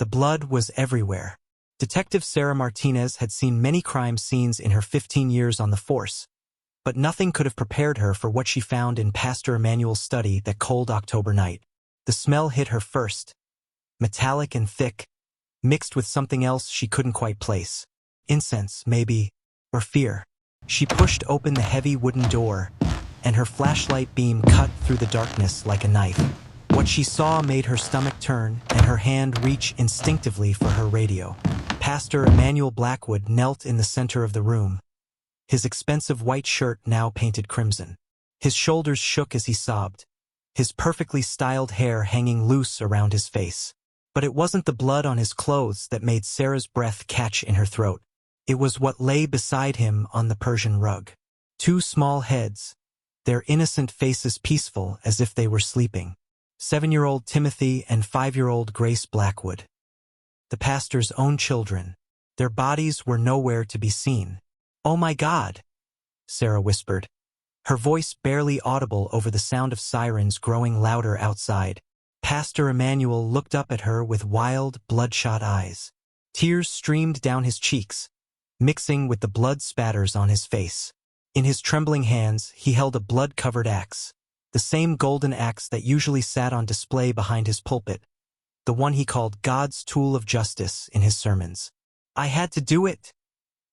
The blood was everywhere. Detective Sarah Martinez had seen many crime scenes in her 15 years on the force, but nothing could have prepared her for what she found in Pastor Emmanuel's study that cold October night. The smell hit her first, metallic and thick, mixed with something else she couldn't quite place. Incense, maybe, or fear. She pushed open the heavy wooden door, and her flashlight beam cut through the darkness like a knife. What she saw made her stomach turn and her hand reach instinctively for her radio. Pastor Emmanuel Blackwood knelt in the center of the room, his expensive white shirt now painted crimson. His shoulders shook as he sobbed, his perfectly styled hair hanging loose around his face. But it wasn't the blood on his clothes that made Sarah's breath catch in her throat. It was what lay beside him on the Persian rug. Two small heads, their innocent faces peaceful as if they were sleeping. 7-year-old Timothy and 5-year-old Grace Blackwood. The pastor's own children. Their bodies were nowhere to be seen. "Oh my God," Sarah whispered, her voice barely audible over the sound of sirens growing louder outside. Pastor Emmanuel looked up at her with wild, bloodshot eyes. Tears streamed down his cheeks, mixing with the blood spatters on his face. In his trembling hands, he held a blood-covered axe, the same golden axe that usually sat on display behind his pulpit, the one he called God's tool of justice in his sermons. "I had to do it,"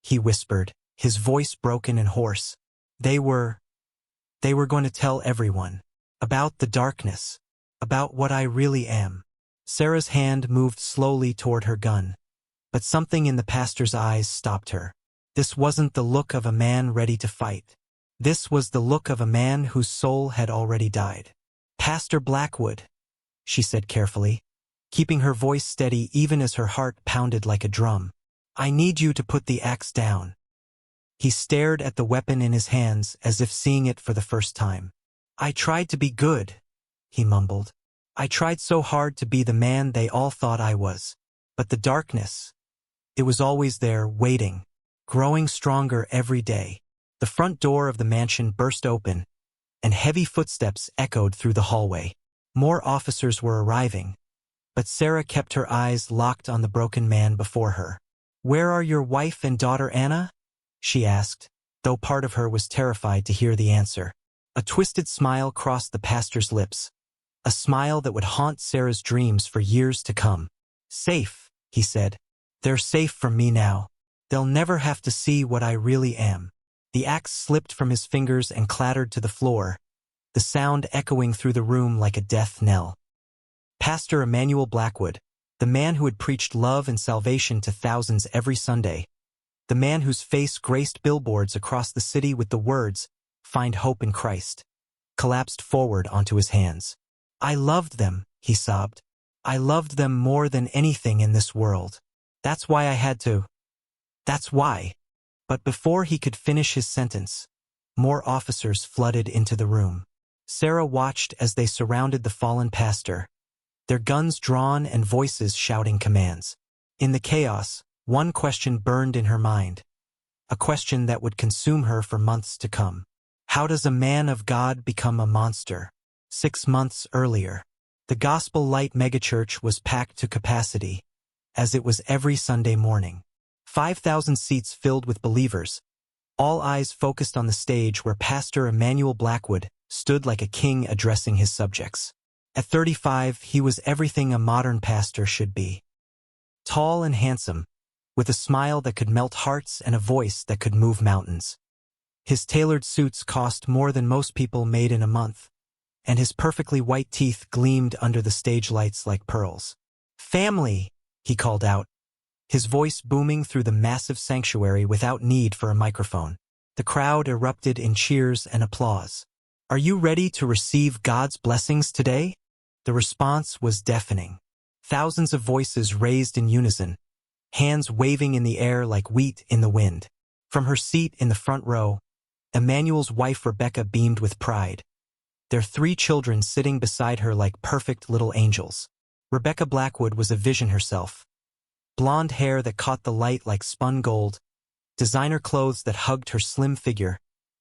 he whispered, his voice broken and hoarse. They were going to tell everyone about the darkness, about what I really am." Sarah's hand moved slowly toward her gun, but something in the pastor's eyes stopped her. This wasn't the look of a man ready to fight. This was the look of a man whose soul had already died. "Pastor Blackwood," she said carefully, keeping her voice steady even as her heart pounded like a drum, "I need you to put the axe down." He stared at the weapon in his hands as if seeing it for the first time. "I tried to be good," he mumbled. "I tried so hard to be the man they all thought I was. But the darkness, it was always there, waiting, growing stronger every day." The front door of the mansion burst open, and heavy footsteps echoed through the hallway. More officers were arriving, but Sarah kept her eyes locked on the broken man before her. "Where are your wife and daughter Anna?" she asked, though part of her was terrified to hear the answer. A twisted smile crossed the pastor's lips, a smile that would haunt Sarah's dreams for years to come. "Safe," he said. "They're safe from me now. They'll never have to see what I really am." The axe slipped from his fingers and clattered to the floor, the sound echoing through the room like a death knell. Pastor Emmanuel Blackwood, the man who had preached love and salvation to thousands every Sunday, the man whose face graced billboards across the city with the words, "Find hope in Christ," collapsed forward onto his hands. "I loved them," he sobbed. "I loved them more than anything in this world. That's why I had to. That's why." But before he could finish his sentence, more officers flooded into the room. Sarah watched as they surrounded the fallen pastor, their guns drawn and voices shouting commands. In the chaos, one question burned in her mind, a question that would consume her for months to come. How does a man of God become a monster? 6 months earlier, the Gospel Light megachurch was packed to capacity, as it was every Sunday morning. 5,000 seats filled with believers, all eyes focused on the stage where Pastor Emmanuel Blackwood stood like a king addressing his subjects. At 35, he was everything a modern pastor should be. Tall and handsome, with a smile that could melt hearts and a voice that could move mountains. His tailored suits cost more than most people made in a month, and his perfectly white teeth gleamed under the stage lights like pearls. "Family," he called out, his voice booming through the massive sanctuary without need for a microphone. The crowd erupted in cheers and applause. "Are you ready to receive God's blessings today?" The response was deafening. Thousands of voices raised in unison, hands waving in the air like wheat in the wind. From her seat in the front row, Emmanuel's wife Rebecca beamed with pride, their 3 children sitting beside her like perfect little angels. Rebecca Blackwood was a vision herself. Blonde hair that caught the light like spun gold, designer clothes that hugged her slim figure,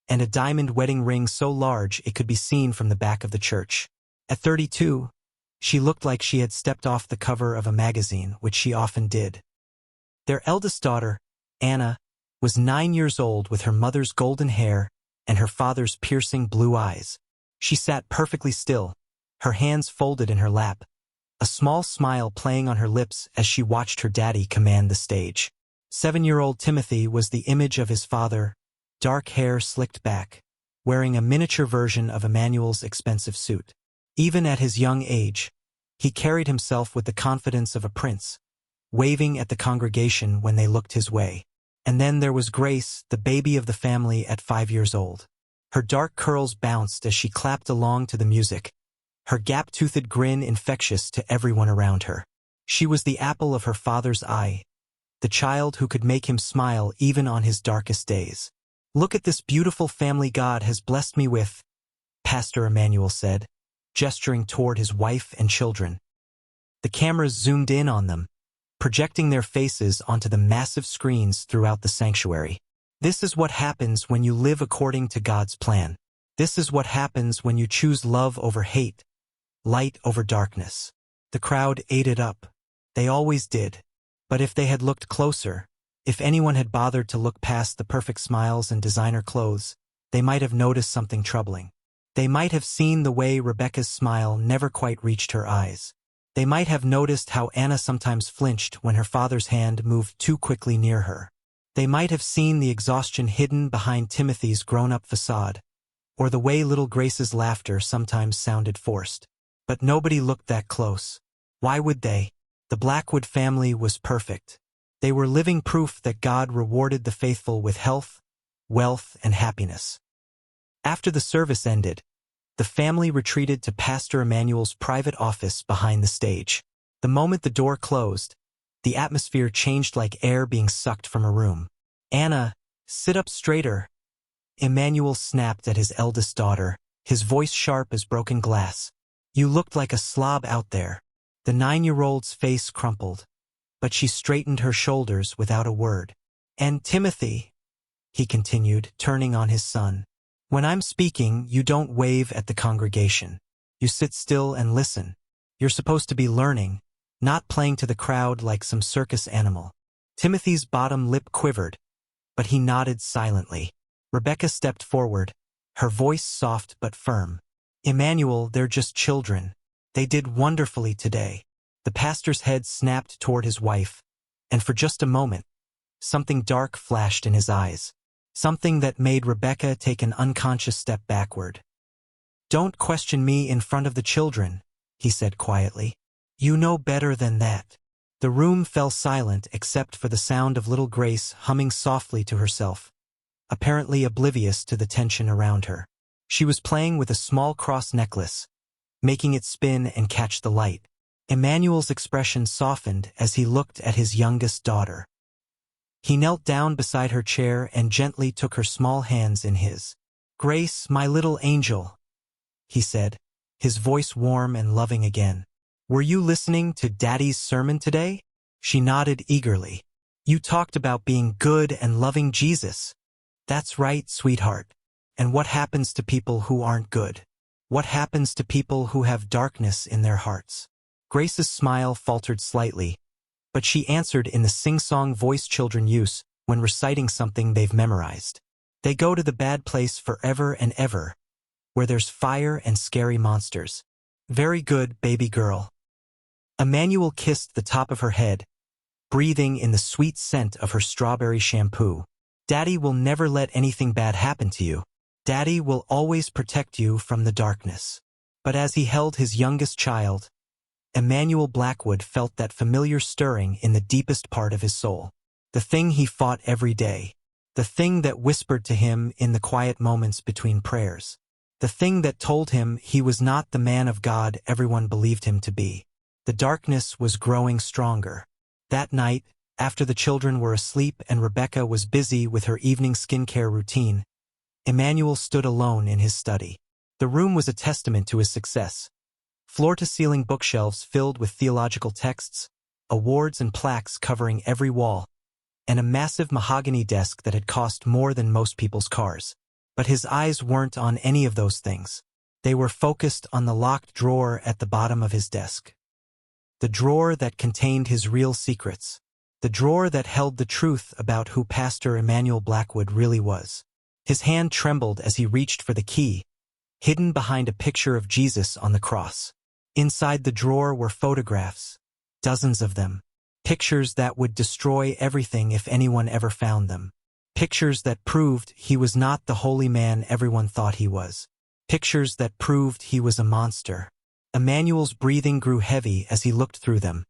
and a diamond wedding ring so large it could be seen from the back of the church. At 32, She looked like she had stepped off the cover of a magazine, which she often did. Their eldest daughter, Anna, was 9 years old with her mother's golden hair and her father's piercing blue eyes. She sat perfectly still, her hands folded in her lap, a small smile playing on her lips as she watched her daddy command the stage. 7-year-old Timothy was the image of his father, dark hair slicked back, wearing a miniature version of Emmanuel's expensive suit. Even at his young age, he carried himself with the confidence of a prince, waving at the congregation when they looked his way. And then there was Grace, the baby of the family at 5 years old. Her dark curls bounced as she clapped along to the music, her gap-toothed grin infectious to everyone around her. She was the apple of her father's eye, the child who could make him smile even on his darkest days. "Look at this beautiful family God has blessed me with," Pastor Emmanuel said, gesturing toward his wife and children. The cameras zoomed in on them, projecting their faces onto the massive screens throughout the sanctuary. "This is what happens when you live according to God's plan. This is what happens when you choose love over hate, light over darkness." The crowd ate it up. They always did. But if they had looked closer, if anyone had bothered to look past the perfect smiles and designer clothes, they might have noticed something troubling. They might have seen the way Rebecca's smile never quite reached her eyes. They might have noticed how Anna sometimes flinched when her father's hand moved too quickly near her. They might have seen the exhaustion hidden behind Timothy's grown-up facade, or the way little Grace's laughter sometimes sounded forced. But nobody looked that close. Why would they? The Blackwood family was perfect. They were living proof that God rewarded the faithful with health, wealth, and happiness. After the service ended, the family retreated to Pastor Emmanuel's private office behind the stage. The moment the door closed, the atmosphere changed like air being sucked from a room. "Anna, sit up straighter," Emmanuel snapped at his eldest daughter, his voice sharp as broken glass. "You looked like a slob out there." The 9-year-old's face crumpled, but she straightened her shoulders without a word. "And Timothy," he continued, turning on his son, "when I'm speaking, you don't wave at the congregation. You sit still and listen. You're supposed to be learning, not playing to the crowd like some circus animal." Timothy's bottom lip quivered, but he nodded silently. Rebecca stepped forward, her voice soft but firm. "Emmanuel, they're just children. They did wonderfully today." The pastor's head snapped toward his wife, and for just a moment, something dark flashed in his eyes. Something that made Rebecca take an unconscious step backward. "Don't question me in front of the children," he said quietly. "You know better than that." The room fell silent except for the sound of little Grace humming softly to herself, apparently oblivious to the tension around her. She was playing with a small cross necklace, making it spin and catch the light. Emmanuel's expression softened as he looked at his youngest daughter. He knelt down beside her chair and gently took her small hands in his. "Grace, my little angel," he said, his voice warm and loving again. "Were you listening to Daddy's sermon today?" She nodded eagerly. "You talked about being good and loving Jesus." "That's right, sweetheart. And what happens to people who aren't good? What happens to people who have darkness in their hearts?" Grace's smile faltered slightly, but she answered in the sing-song voice children use when reciting something they've memorized. "They go to the bad place forever and ever, where there's fire and scary monsters." "Very good, baby girl." Emmanuel kissed the top of her head, breathing in the sweet scent of her strawberry shampoo. "Daddy will never let anything bad happen to you. Daddy will always protect you from the darkness." But as he held his youngest child, Emmanuel Blackwood felt that familiar stirring in the deepest part of his soul. The thing he fought every day. The thing that whispered to him in the quiet moments between prayers. The thing that told him he was not the man of God everyone believed him to be. The darkness was growing stronger. That night, after the children were asleep and Rebecca was busy with her evening skincare routine, Emmanuel stood alone in his study. The room was a testament to his success. Floor-to-ceiling bookshelves filled with theological texts, awards and plaques covering every wall, and a massive mahogany desk that had cost more than most people's cars. But his eyes weren't on any of those things. They were focused on the locked drawer at the bottom of his desk. The drawer that contained his real secrets. The drawer that held the truth about who Pastor Emmanuel Blackwood really was. His hand trembled as he reached for the key, hidden behind a picture of Jesus on the cross. Inside the drawer were photographs, dozens of them. Pictures that would destroy everything if anyone ever found them. Pictures that proved he was not the holy man everyone thought he was. Pictures that proved he was a monster. Emmanuel's breathing grew heavy as he looked through them,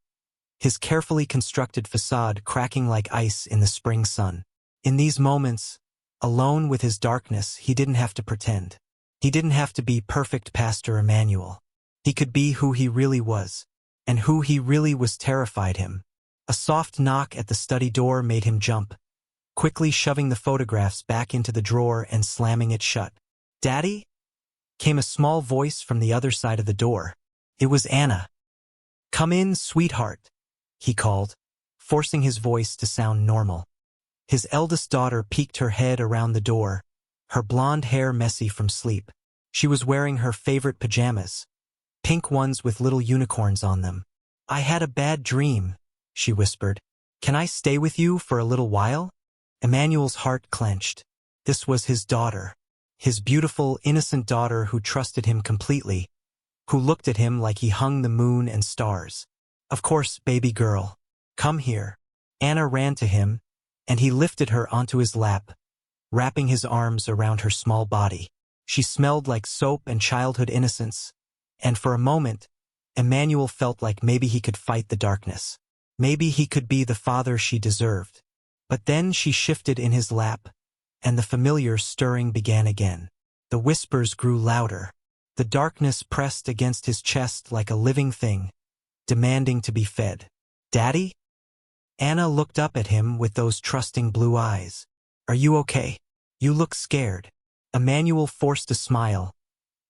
his carefully constructed facade cracking like ice in the spring sun. In these moments, alone with his darkness, he didn't have to pretend. He didn't have to be perfect Pastor Emmanuel. He could be who he really was, and who he really was terrified him. A soft knock at the study door made him jump, quickly shoving the photographs back into the drawer and slamming it shut. "Daddy?" came a small voice from the other side of the door. It was Anna. "Come in, sweetheart," he called, forcing his voice to sound normal. His eldest daughter peeked her head around the door, her blonde hair messy from sleep. She was wearing her favorite pajamas, pink ones with little unicorns on them. "I had a bad dream," she whispered. "Can I stay with you for a little while?" Emmanuel's heart clenched. This was his daughter. His beautiful, innocent daughter who trusted him completely, who looked at him like he hung the moon and stars. "Of course, baby girl. Come here." Anna ran to him, and he lifted her onto his lap, wrapping his arms around her small body. She smelled like soap and childhood innocence, and for a moment, Emmanuel felt like maybe he could fight the darkness. Maybe he could be the father she deserved. But then she shifted in his lap, and the familiar stirring began again. The whispers grew louder. The darkness pressed against his chest like a living thing, demanding to be fed. "Daddy?" Anna looked up at him with those trusting blue eyes. "Are you okay? You look scared." Emmanuel forced a smile,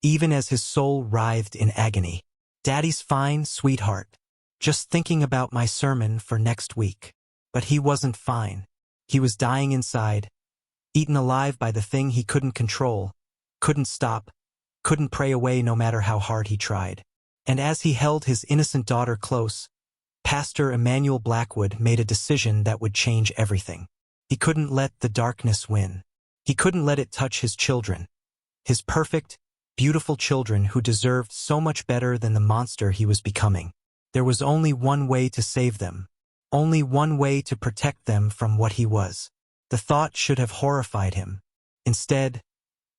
even as his soul writhed in agony. "Daddy's fine, sweetheart. Just thinking about my sermon for next week." But he wasn't fine. He was dying inside, eaten alive by the thing he couldn't control, couldn't stop, couldn't pray away no matter how hard he tried. And as he held his innocent daughter close, Pastor Emmanuel Blackwood made a decision that would change everything. He couldn't let the darkness win. He couldn't let it touch his children, his perfect, beautiful children who deserved so much better than the monster he was becoming. There was only one way to save them, only one way to protect them from what he was. The thought should have horrified him. Instead,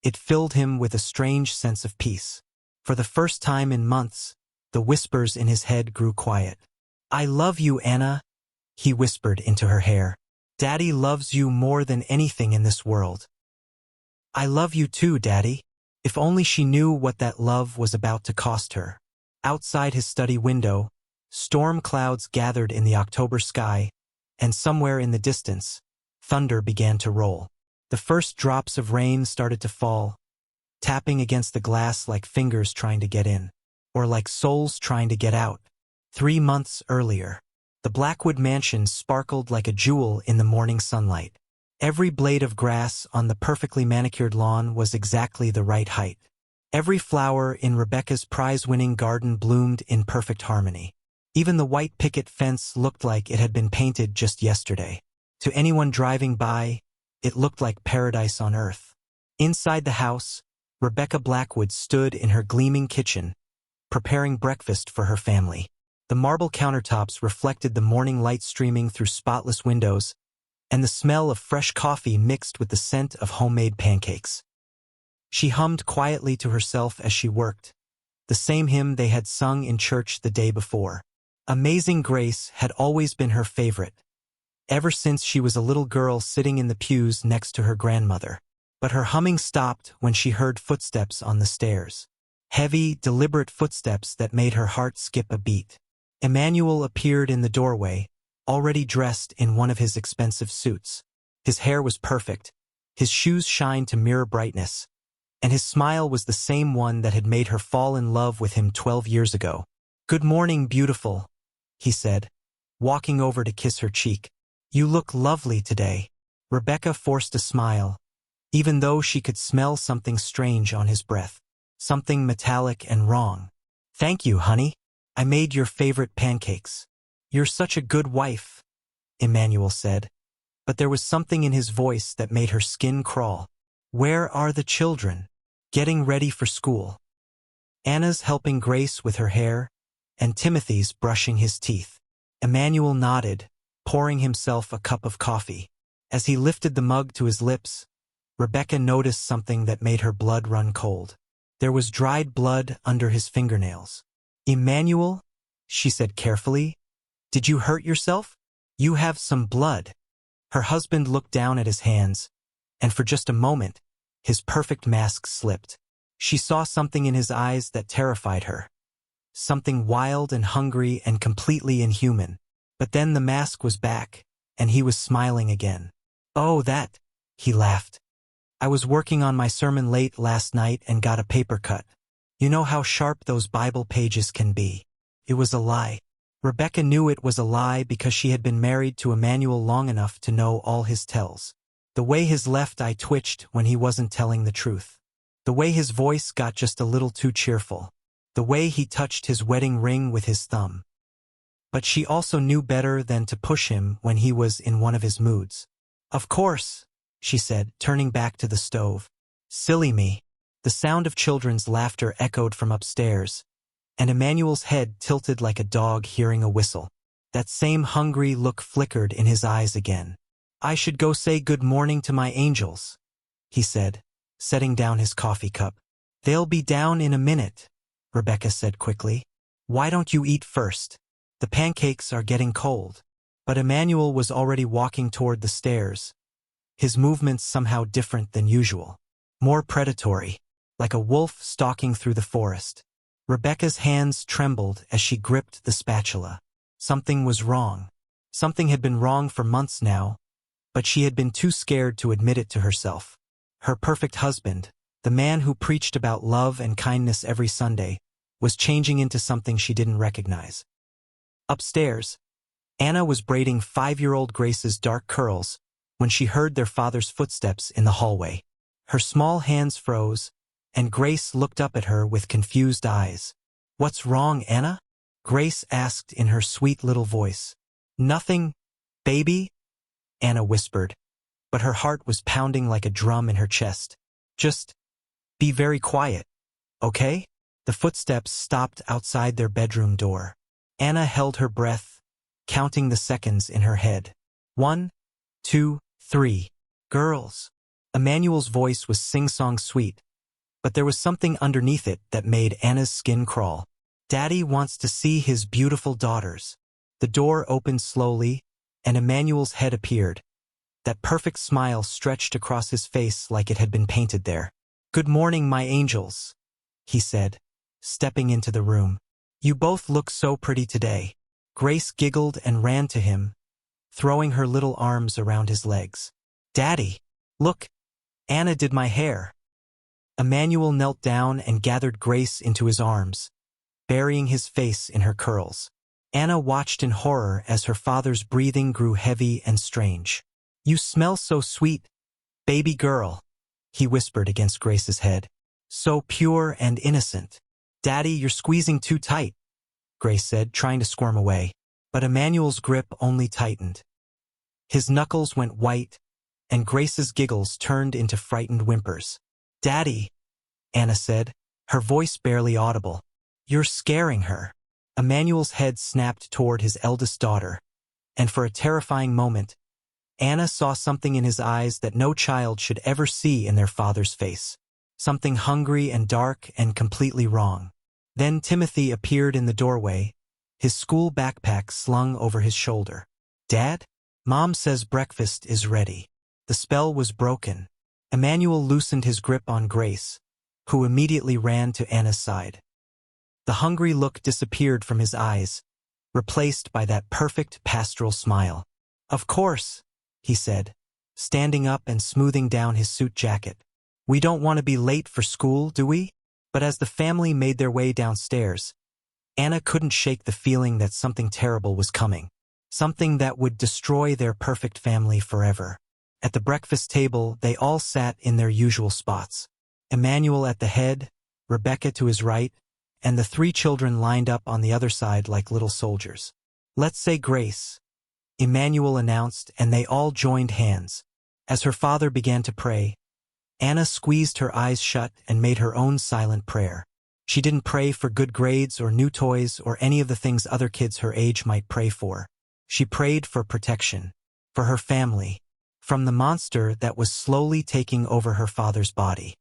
it filled him with a strange sense of peace. For the first time in months, the whispers in his head grew quiet. "I love you, Anna," he whispered into her hair. "Daddy loves you more than anything in this world." "I love you too, Daddy." If only she knew what that love was about to cost her. Outside his study window, storm clouds gathered in the October sky, and somewhere in the distance, thunder began to roll. The first drops of rain started to fall, tapping against the glass like fingers trying to get in, or like souls trying to get out. 3 months earlier, the Blackwood mansion sparkled like a jewel in the morning sunlight. Every blade of grass on the perfectly manicured lawn was exactly the right height. Every flower in Rebecca's prize-winning garden bloomed in perfect harmony. Even the white picket fence looked like it had been painted just yesterday. To anyone driving by, it looked like paradise on earth. Inside the house, Rebecca Blackwood stood in her gleaming kitchen, preparing breakfast for her family. The marble countertops reflected the morning light streaming through spotless windows, and the smell of fresh coffee mixed with the scent of homemade pancakes. She hummed quietly to herself as she worked, the same hymn they had sung in church the day before. Amazing Grace had always been her favorite, ever since she was a little girl sitting in the pews next to her grandmother. But her humming stopped when she heard footsteps on the stairs. Heavy, deliberate footsteps that made her heart skip a beat. Emmanuel appeared in the doorway, already dressed in one of his expensive suits. His hair was perfect, his shoes shined to mirror brightness, and his smile was the same one that had made her fall in love with him 12 years ago. "Good morning, beautiful," he said, walking over to kiss her cheek. "You look lovely today." Rebecca forced a smile, even though she could smell something strange on his breath. something metallic and wrong. "Thank you, honey. I made your favorite pancakes." "You're such a good wife," Emmanuel said, but there was something in his voice that made her skin crawl. "Where are the children?" "Getting ready for school. Anna's helping Grace with her hair, and Timothy's brushing his teeth." Emmanuel nodded, pouring himself a cup of coffee. As he lifted the mug to his lips, Rebecca noticed something that made her blood run cold. There was dried blood under his fingernails. "Emmanuel," she said carefully, "did you hurt yourself? You have some blood." Her husband looked down at his hands, and for just a moment, his perfect mask slipped. She saw something in his eyes that terrified her. Something wild and hungry and completely inhuman. But then the mask was back, and he was smiling again. "Oh, that," he laughed. "I was working on my sermon late last night and got a paper cut. You know how sharp those Bible pages can be." It was a lie. Rebecca knew it was a lie because she had been married to Emmanuel long enough to know all his tells. The way his left eye twitched when he wasn't telling the truth. The way his voice got just a little too cheerful. The way he touched his wedding ring with his thumb. But she also knew better than to push him when he was in one of his moods. "Of course," she said, turning back to the stove. "Silly me." The sound of children's laughter echoed from upstairs, and Emmanuel's head tilted like a dog hearing a whistle. That same hungry look flickered in his eyes again. "I should go say good morning to my angels," he said, setting down his coffee cup. "They'll be down in a minute," Rebecca said quickly. "Why don't you eat first? The pancakes are getting cold." But Emmanuel was already walking toward the stairs, his movements somehow different than usual. More predatory, like a wolf stalking through the forest. Rebecca's hands trembled as she gripped the spatula. Something was wrong. Something had been wrong for months now, but she had been too scared to admit it to herself. Her perfect husband, the man who preached about love and kindness every Sunday, was changing into something she didn't recognize. Upstairs, Anna was braiding 5-year-old Grace's dark curls when she heard their father's footsteps in the hallway. Her small hands froze, and Grace looked up at her with confused eyes. "What's wrong, Anna?" Grace asked in her sweet little voice. "Nothing, baby," Anna whispered, but her heart was pounding like a drum in her chest. "Just be very quiet, okay?" The footsteps stopped outside their bedroom door. Anna held her breath, counting the seconds in her head. 1, 2, 3. "Girls." Emmanuel's voice was sing-song sweet, but there was something underneath it that made Anna's skin crawl. "Daddy wants to see his beautiful daughters." The door opened slowly, and Emmanuel's head appeared. That perfect smile stretched across his face like it had been painted there. "Good morning, my angels," he said, stepping into the room. "You both look so pretty today." Grace giggled and ran to him, throwing her little arms around his legs. "Daddy, look, Anna did my hair." Emmanuel knelt down and gathered Grace into his arms, burying his face in her curls. Anna watched in horror as her father's breathing grew heavy and strange. "You smell so sweet, baby girl," he whispered against Grace's head. "So pure and innocent." "Daddy, you're squeezing too tight," Grace said, trying to squirm away. But Emmanuel's grip only tightened. His knuckles went white, and Grace's giggles turned into frightened whimpers. "Daddy," Anna said, her voice barely audible. "You're scaring her." Emmanuel's head snapped toward his eldest daughter, and for a terrifying moment, Anna saw something in his eyes that no child should ever see in their father's face. Something hungry and dark and completely wrong. Then Timothy appeared in the doorway, his school backpack slung over his shoulder. "Dad? Mom says breakfast is ready." The spell was broken. Emmanuel loosened his grip on Grace, who immediately ran to Anna's side. The hungry look disappeared from his eyes, replaced by that perfect pastoral smile. "Of course," he said, standing up and smoothing down his suit jacket. "We don't want to be late for school, do we?" But as the family made their way downstairs, Anna couldn't shake the feeling that something terrible was coming. Something that would destroy their perfect family forever. At the breakfast table, they all sat in their usual spots. Emmanuel at the head, Rebecca to his right, and the three children lined up on the other side like little soldiers. "Let's say grace," Emmanuel announced, and they all joined hands. As her father began to pray, Anna squeezed her eyes shut and made her own silent prayer. She didn't pray for good grades or new toys or any of the things other kids her age might pray for. She prayed for protection, for her family, from the monster that was slowly taking over her father's body.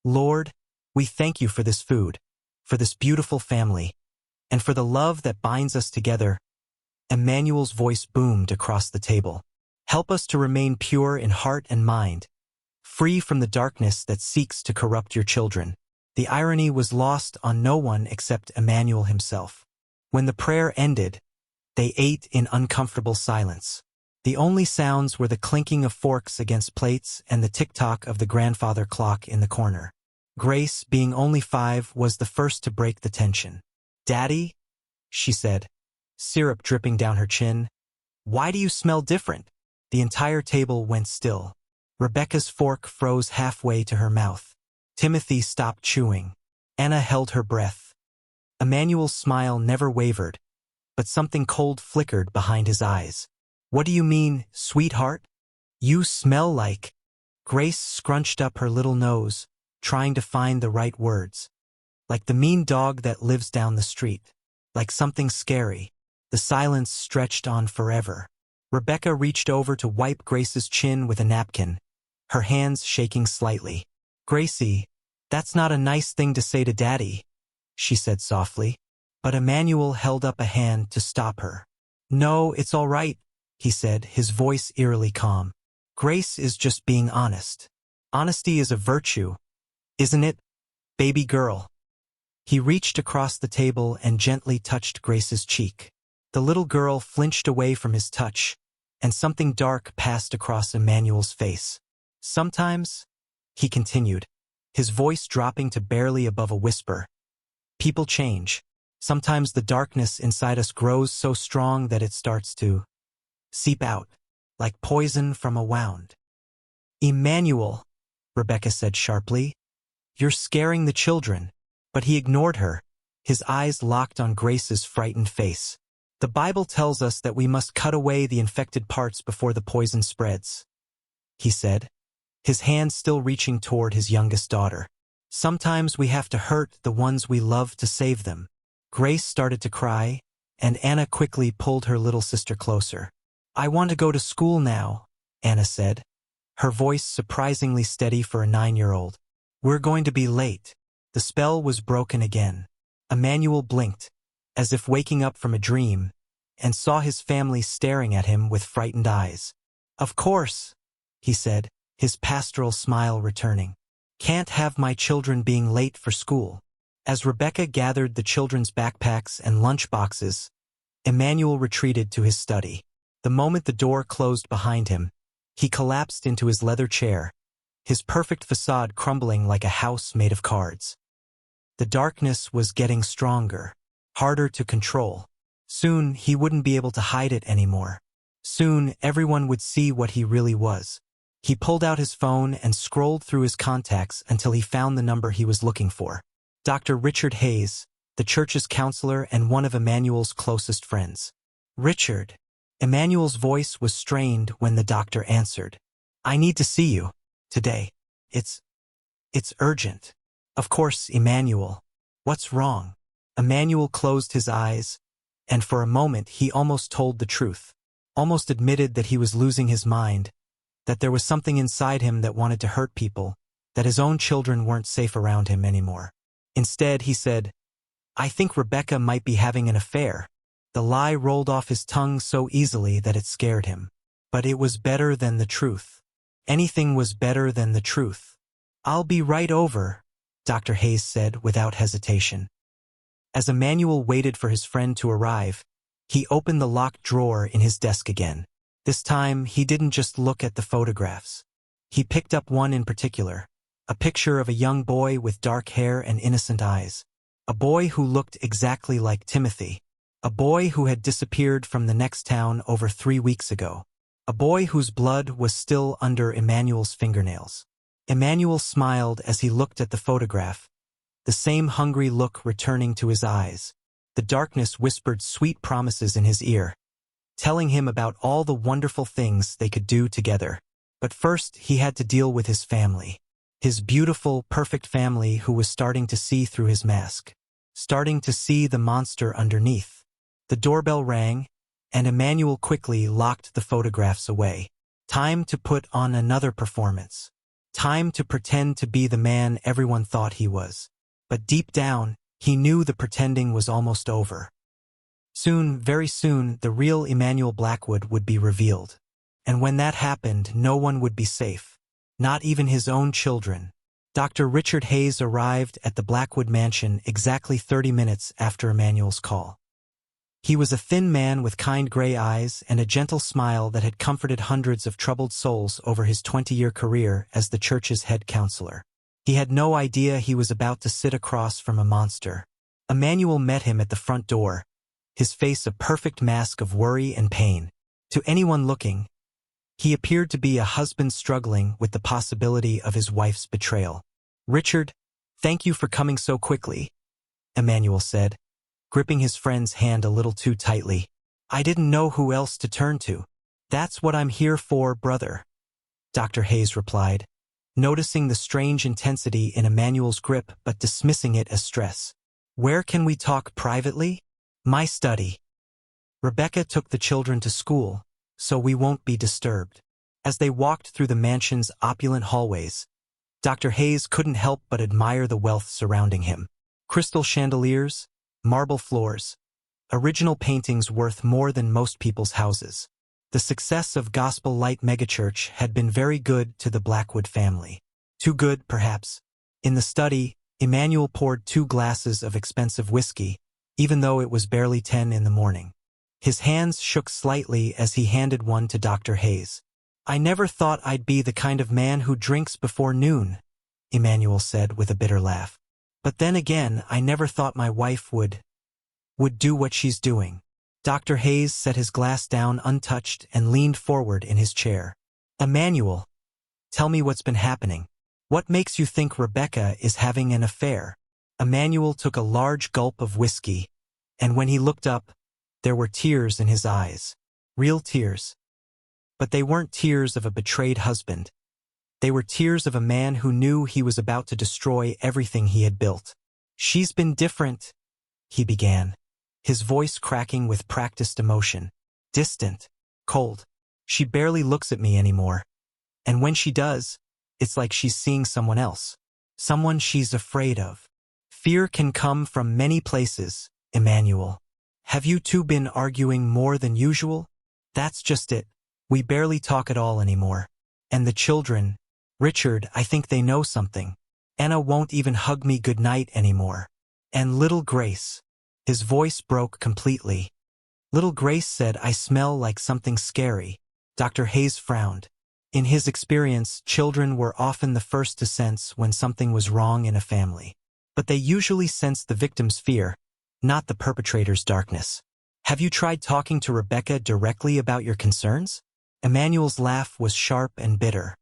"Lord, we thank you for this food, for this beautiful family, and for the love that binds us together." Emmanuel's voice boomed across the table. "Help us to remain pure in heart and mind, free from the darkness that seeks to corrupt your children." The irony was lost on no one except Emmanuel himself. When the prayer ended, they ate in uncomfortable silence. The only sounds were the clinking of forks against plates and the tick-tock of the grandfather clock in the corner. Grace, being only 5, was the first to break the tension. "Daddy," she said, syrup dripping down her chin, "why do you smell different?" The entire table went still. Rebecca's fork froze halfway to her mouth. Timothy stopped chewing. Anna held her breath. Emmanuel's smile never wavered, but something cold flickered behind his eyes. "What do you mean, sweetheart? You smell like—" Grace scrunched up her little nose, trying to find the right words. "Like the mean dog that lives down the street. Like something scary." The silence stretched on forever. Rebecca reached over to wipe Grace's chin with a napkin, her hands shaking slightly. "Gracie, that's not a nice thing to say to Daddy," she said softly. But Emmanuel held up a hand to stop her. "No, it's all right," he said, his voice eerily calm. "Grace is just being honest. Honesty is a virtue, isn't it, baby girl?" He reached across the table and gently touched Grace's cheek. The little girl flinched away from his touch, and something dark passed across Emmanuel's face. "Sometimes," he continued, his voice dropping to barely above a whisper, "people change. Sometimes the darkness inside us grows so strong that it starts to seep out, like poison from a wound." "Emmanuel," Rebecca said sharply, "you're scaring the children." But he ignored her, his eyes locked on Grace's frightened face. "The Bible tells us that we must cut away the infected parts before the poison spreads," he said, his hand still reaching toward his youngest daughter. "Sometimes we have to hurt the ones we love to save them." Grace started to cry, and Anna quickly pulled her little sister closer. "I want to go to school now," Anna said, her voice surprisingly steady for a 9-year-old. "We're going to be late." The spell was broken again. Emmanuel blinked, as if waking up from a dream, and saw his family staring at him with frightened eyes. "Of course," he said, his pastoral smile returning. "Can't have my children being late for school." As Rebecca gathered the children's backpacks and lunch boxes, Emmanuel retreated to his study. The moment the door closed behind him, he collapsed into his leather chair, his perfect facade crumbling like a house made of cards. The darkness was getting stronger, harder to control. Soon he wouldn't be able to hide it anymore. Soon everyone would see what he really was. He pulled out his phone and scrolled through his contacts until he found the number he was looking for. Dr. Richard Hayes, the church's counselor and one of Emmanuel's closest friends. "Richard." Emmanuel's voice was strained when the doctor answered. "I need to see you. Today. It's urgent." "Of course, Emmanuel. What's wrong?" Emmanuel closed his eyes, and for a moment he almost told the truth, almost admitted that he was losing his mind, that there was something inside him that wanted to hurt people, that his own children weren't safe around him anymore. Instead, he said, "I think Rebecca might be having an affair." The lie rolled off his tongue so easily that it scared him. But it was better than the truth. Anything was better than the truth. "I'll be right over," Dr. Hayes said without hesitation. As Emmanuel waited for his friend to arrive, he opened the locked drawer in his desk again. This time, he didn't just look at the photographs. He picked up one in particular, a picture of a young boy with dark hair and innocent eyes. A boy who looked exactly like Timothy. A boy who had disappeared from the next town over 3 weeks ago. A boy whose blood was still under Emmanuel's fingernails. Emmanuel smiled as he looked at the photograph, the same hungry look returning to his eyes. The darkness whispered sweet promises in his ear, telling him about all the wonderful things they could do together. But first, he had to deal with his family. His beautiful, perfect family who was starting to see through his mask, starting to see the monster underneath. The doorbell rang, and Emmanuel quickly locked the photographs away. Time to put on another performance. Time to pretend to be the man everyone thought he was. But deep down, he knew the pretending was almost over. Soon, very soon, the real Emmanuel Blackwood would be revealed. And when that happened, no one would be safe. Not even his own children. Dr. Richard Hayes arrived at the Blackwood mansion exactly 30 minutes after Emmanuel's call. He was a thin man with kind gray eyes and a gentle smile that had comforted hundreds of troubled souls over his 20-year career as the church's head counselor. He had no idea he was about to sit across from a monster. Emmanuel met him at the front door, his face a perfect mask of worry and pain. To anyone looking, he appeared to be a husband struggling with the possibility of his wife's betrayal. "Richard, thank you for coming so quickly," Emmanuel said, gripping his friend's hand a little too tightly. "I didn't know who else to turn to." "That's what I'm here for, brother," Dr. Hayes replied, noticing the strange intensity in Emmanuel's grip but dismissing it as stress. "Where can we talk privately?" "My study." Rebecca took the children to school, so we won't be disturbed. As they walked through the mansion's opulent hallways, Dr. Hayes couldn't help but admire the wealth surrounding him. Crystal chandeliers, marble floors, original paintings worth more than most people's houses. The success of Gospel Light Megachurch had been very good to the Blackwood family. Too good, perhaps. In the study, Emmanuel poured 2 glasses of expensive whiskey, even though it was barely 10 in the morning. His hands shook slightly as he handed one to Dr. Hayes. "I never thought I'd be the kind of man who drinks before noon," Emmanuel said with a bitter laugh. "But then again, I never thought my wife would do what she's doing." Dr. Hayes set his glass down untouched and leaned forward in his chair. "Emmanuel, tell me what's been happening. What makes you think Rebecca is having an affair?" Emmanuel took a large gulp of whiskey, and when he looked up, there were tears in his eyes. Real tears. But they weren't tears of a betrayed husband. They were tears of a man who knew he was about to destroy everything he had built. "She's been different," he began, his voice cracking with practiced emotion. "Distant. Cold. She barely looks at me anymore. And when she does, it's like she's seeing someone else. Someone she's afraid of." "Fear can come from many places, Emmanuel. Have you two been arguing more than usual?" "That's just it. We barely talk at all anymore. And the children, Richard, I think they know something. Anna won't even hug me goodnight anymore. And little Grace." His voice broke completely. "Little Grace said I smell like something scary." Dr. Hayes frowned. In his experience, children were often the first to sense when something was wrong in a family. But they usually sensed the victim's fear, not the perpetrator's darkness. "Have you tried talking to Rebecca directly about your concerns?" Emmanuel's laugh was sharp and bitter.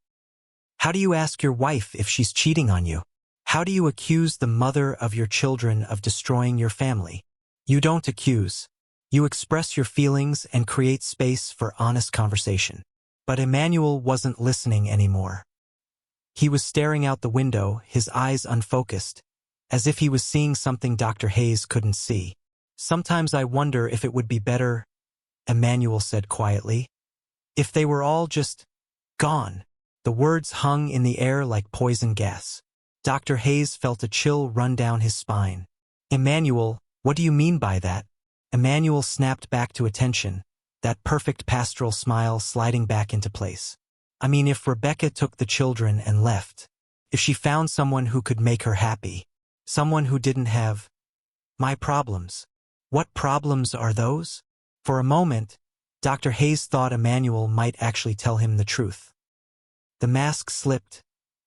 "How do you ask your wife if she's cheating on you? How do you accuse the mother of your children of destroying your family? You don't accuse. You express your feelings and create space for honest conversation." But Emmanuel wasn't listening anymore. He was staring out the window, his eyes unfocused, as if he was seeing something Dr. Hayes couldn't see. "Sometimes I wonder if it would be better," Emmanuel said quietly, "if they were all just gone." The words hung in the air like poison gas. Dr. Hayes felt a chill run down his spine. "Emmanuel, what do you mean by that?" Emmanuel snapped back to attention, that perfect pastoral smile sliding back into place. "I mean, if Rebecca took the children and left, if she found someone who could make her happy, someone who didn't have my problems." "What problems are those?" For a moment, Dr. Hayes thought Emmanuel might actually tell him the truth. The mask slipped,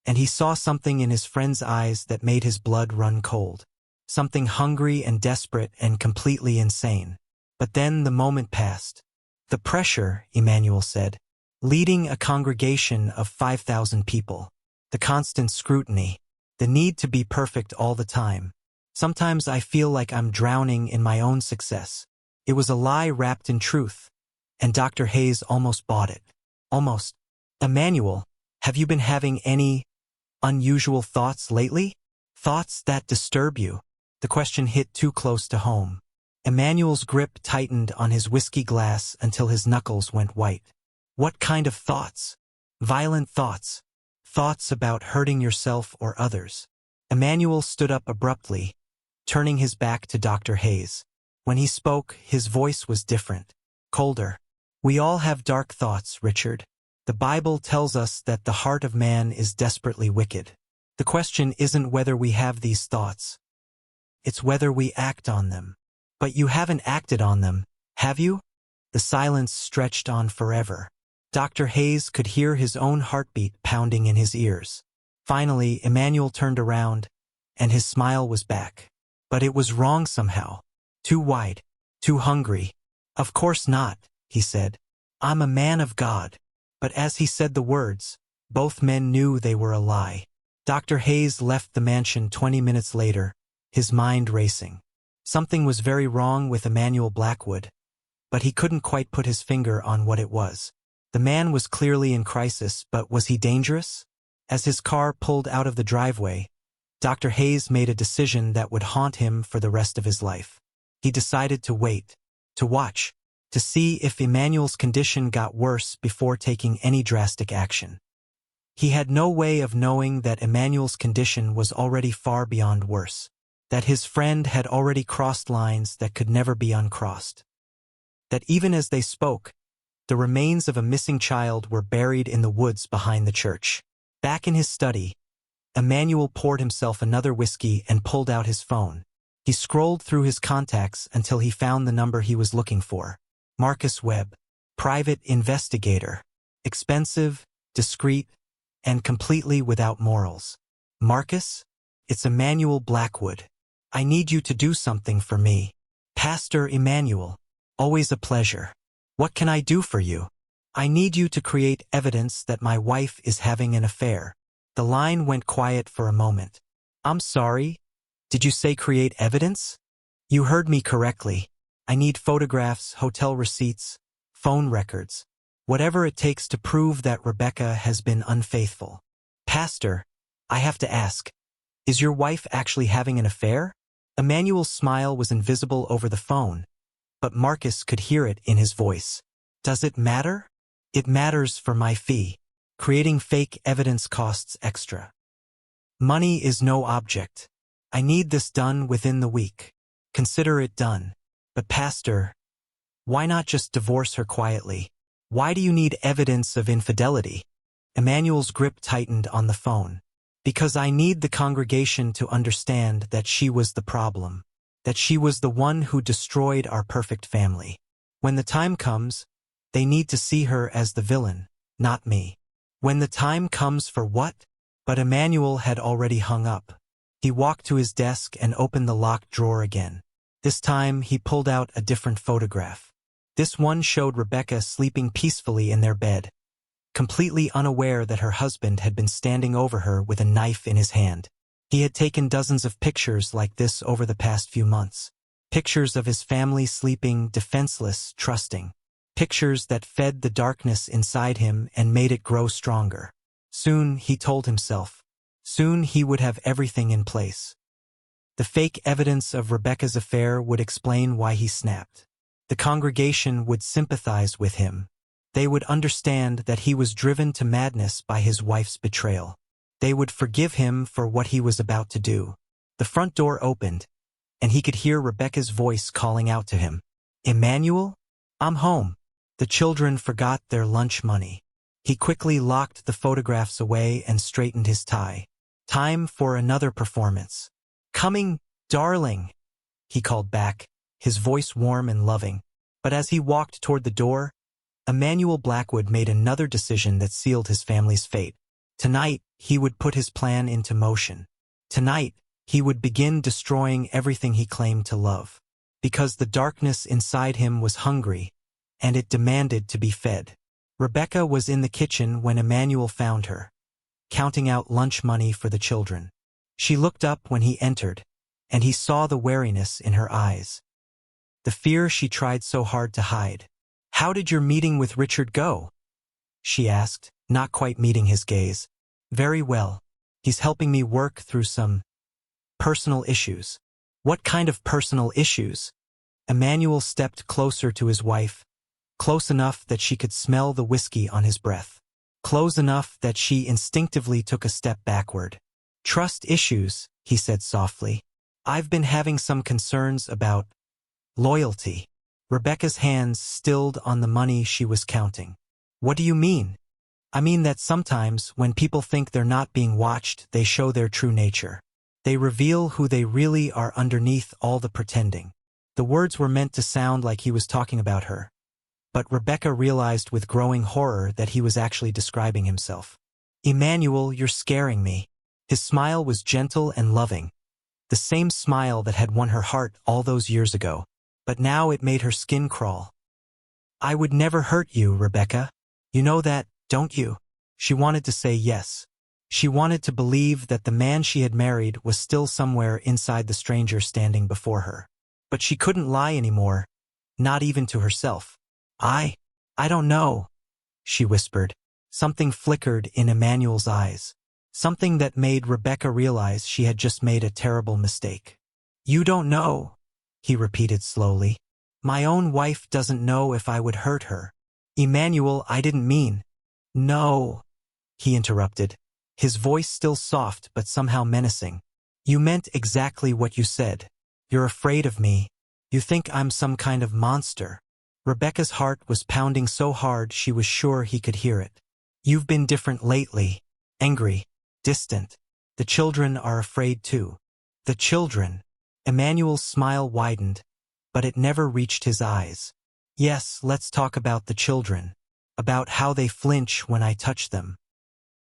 and he saw something in his friend's eyes that made his blood run cold. Something hungry and desperate and completely insane. But then the moment passed. "The pressure," Emmanuel said, "leading a congregation of 5,000 people. The constant scrutiny. The need to be perfect all the time. Sometimes I feel like I'm drowning in my own success. It was a lie wrapped in truth, and Dr. Hayes almost bought it. Almost. Emmanuel, have you been having any unusual thoughts lately? Thoughts that disturb you? The question hit too close to home. Emmanuel's grip tightened on his whiskey glass until his knuckles went white. What kind of thoughts? Violent thoughts. Thoughts about hurting yourself or others. Emmanuel stood up abruptly, turning his back to Dr. Hayes. When he spoke, his voice was different, colder. We all have dark thoughts, Richard. The Bible tells us that the heart of man is desperately wicked. The question isn't whether we have these thoughts. It's whether we act on them. But you haven't acted on them, have you? The silence stretched on forever. Dr. Hayes could hear his own heartbeat pounding in his ears. Finally, Emmanuel turned around, and his smile was back. But it was wrong somehow. Too wide. Too hungry. Of course not, he said. I'm a man of God. But as he said the words, both men knew they were a lie. Dr. Hayes left the mansion 20 minutes later, his mind racing. Something was very wrong with Emmanuel Blackwood, but he couldn't quite put his finger on what it was. The man was clearly in crisis, but was he dangerous? As his car pulled out of the driveway, Dr. Hayes made a decision that would haunt him for the rest of his life. He decided to wait, to watch, to see if Emmanuel's condition got worse before taking any drastic action. He had no way of knowing that Emmanuel's condition was already far beyond worse, that his friend had already crossed lines that could never be uncrossed, that even as they spoke, the remains of a missing child were buried in the woods behind the church. Back in his study, Emmanuel poured himself another whiskey and pulled out his phone. He scrolled through his contacts until he found the number he was looking for. Marcus Webb, private investigator, expensive, discreet, and completely without morals. Marcus? It's Emmanuel Blackwood. I need you to do something for me. Pastor Emmanuel. Always a pleasure. What can I do for you? I need you to create evidence that my wife is having an affair. The line went quiet for a moment. I'm sorry. Did you say create evidence? You heard me correctly. I need photographs, hotel receipts, phone records, whatever it takes to prove that Rebecca has been unfaithful. Pastor, I have to ask, is your wife actually having an affair? Emmanuel's smile was invisible over the phone, but Marcus could hear it in his voice. Does it matter? It matters for my fee. Creating fake evidence costs extra. Money is no object. I need this done within the week. Consider it done. But Pastor, why not just divorce her quietly? Why do you need evidence of infidelity? Emmanuel's grip tightened on the phone. Because I need the congregation to understand that she was the problem, that she was the one who destroyed our perfect family. When the time comes, they need to see her as the villain, not me. When the time comes for what? But Emmanuel had already hung up. He walked to his desk and opened the locked drawer again. This time, he pulled out a different photograph. This one showed Rebecca sleeping peacefully in their bed, completely unaware that her husband had been standing over her with a knife in his hand. He had taken dozens of pictures like this over the past few months. Pictures of his family sleeping defenseless, trusting. Pictures that fed the darkness inside him and made it grow stronger. Soon, he told himself, soon he would have everything in place. The fake evidence of Rebecca's affair would explain why he snapped. The congregation would sympathize with him. They would understand that he was driven to madness by his wife's betrayal. They would forgive him for what he was about to do. The front door opened, and he could hear Rebecca's voice calling out to him. Emmanuel? I'm home. The children forgot their lunch money. He quickly locked the photographs away and straightened his tie. Time for another performance. Coming, darling, he called back, his voice warm and loving. But as he walked toward the door, Emmanuel Blackwood made another decision that sealed his family's fate. Tonight, he would put his plan into motion. Tonight, he would begin destroying everything he claimed to love. Because the darkness inside him was hungry, and it demanded to be fed. Rebecca was in the kitchen when Emmanuel found her, counting out lunch money for the children. She looked up when he entered, and he saw the wariness in her eyes. The fear she tried so hard to hide. "How did your meeting with Richard go?" she asked, not quite meeting his gaze. "Very well. He's helping me work through some personal issues." "What kind of personal issues?" Emmanuel stepped closer to his wife, close enough that she could smell the whiskey on his breath, close enough that she instinctively took a step backward. "Trust issues," he said softly. "I've been having some concerns about loyalty." Rebecca's hands stilled on the money she was counting. "What do you mean?" "I mean that sometimes when people think they're not being watched, they show their true nature. They reveal who they really are underneath all the pretending." The words were meant to sound like he was talking about her, but Rebecca realized with growing horror that he was actually describing himself. "Emmanuel, you're scaring me." His smile was gentle and loving, the same smile that had won her heart all those years ago, but now it made her skin crawl. "I would never hurt you, Rebecca. You know that, don't you?" She wanted to say yes. She wanted to believe that the man she had married was still somewhere inside the stranger standing before her. But she couldn't lie anymore, not even to herself. I don't know," she whispered. Something flickered in Emmanuel's eyes. Something that made Rebecca realize she had just made a terrible mistake. "You don't know," he repeated slowly. "My own wife doesn't know if I would hurt her." "Emmanuel, I didn't mean." "No," he interrupted, his voice still soft but somehow menacing. "You meant exactly what you said. You're afraid of me. You think I'm some kind of monster." Rebecca's heart was pounding so hard she was sure he could hear it. "You've been different lately. Angry. Distant. The children are afraid too." "The children?" Emmanuel's smile widened, but it never reached his eyes. "Yes, let's talk about the children. About how they flinch when I touch them.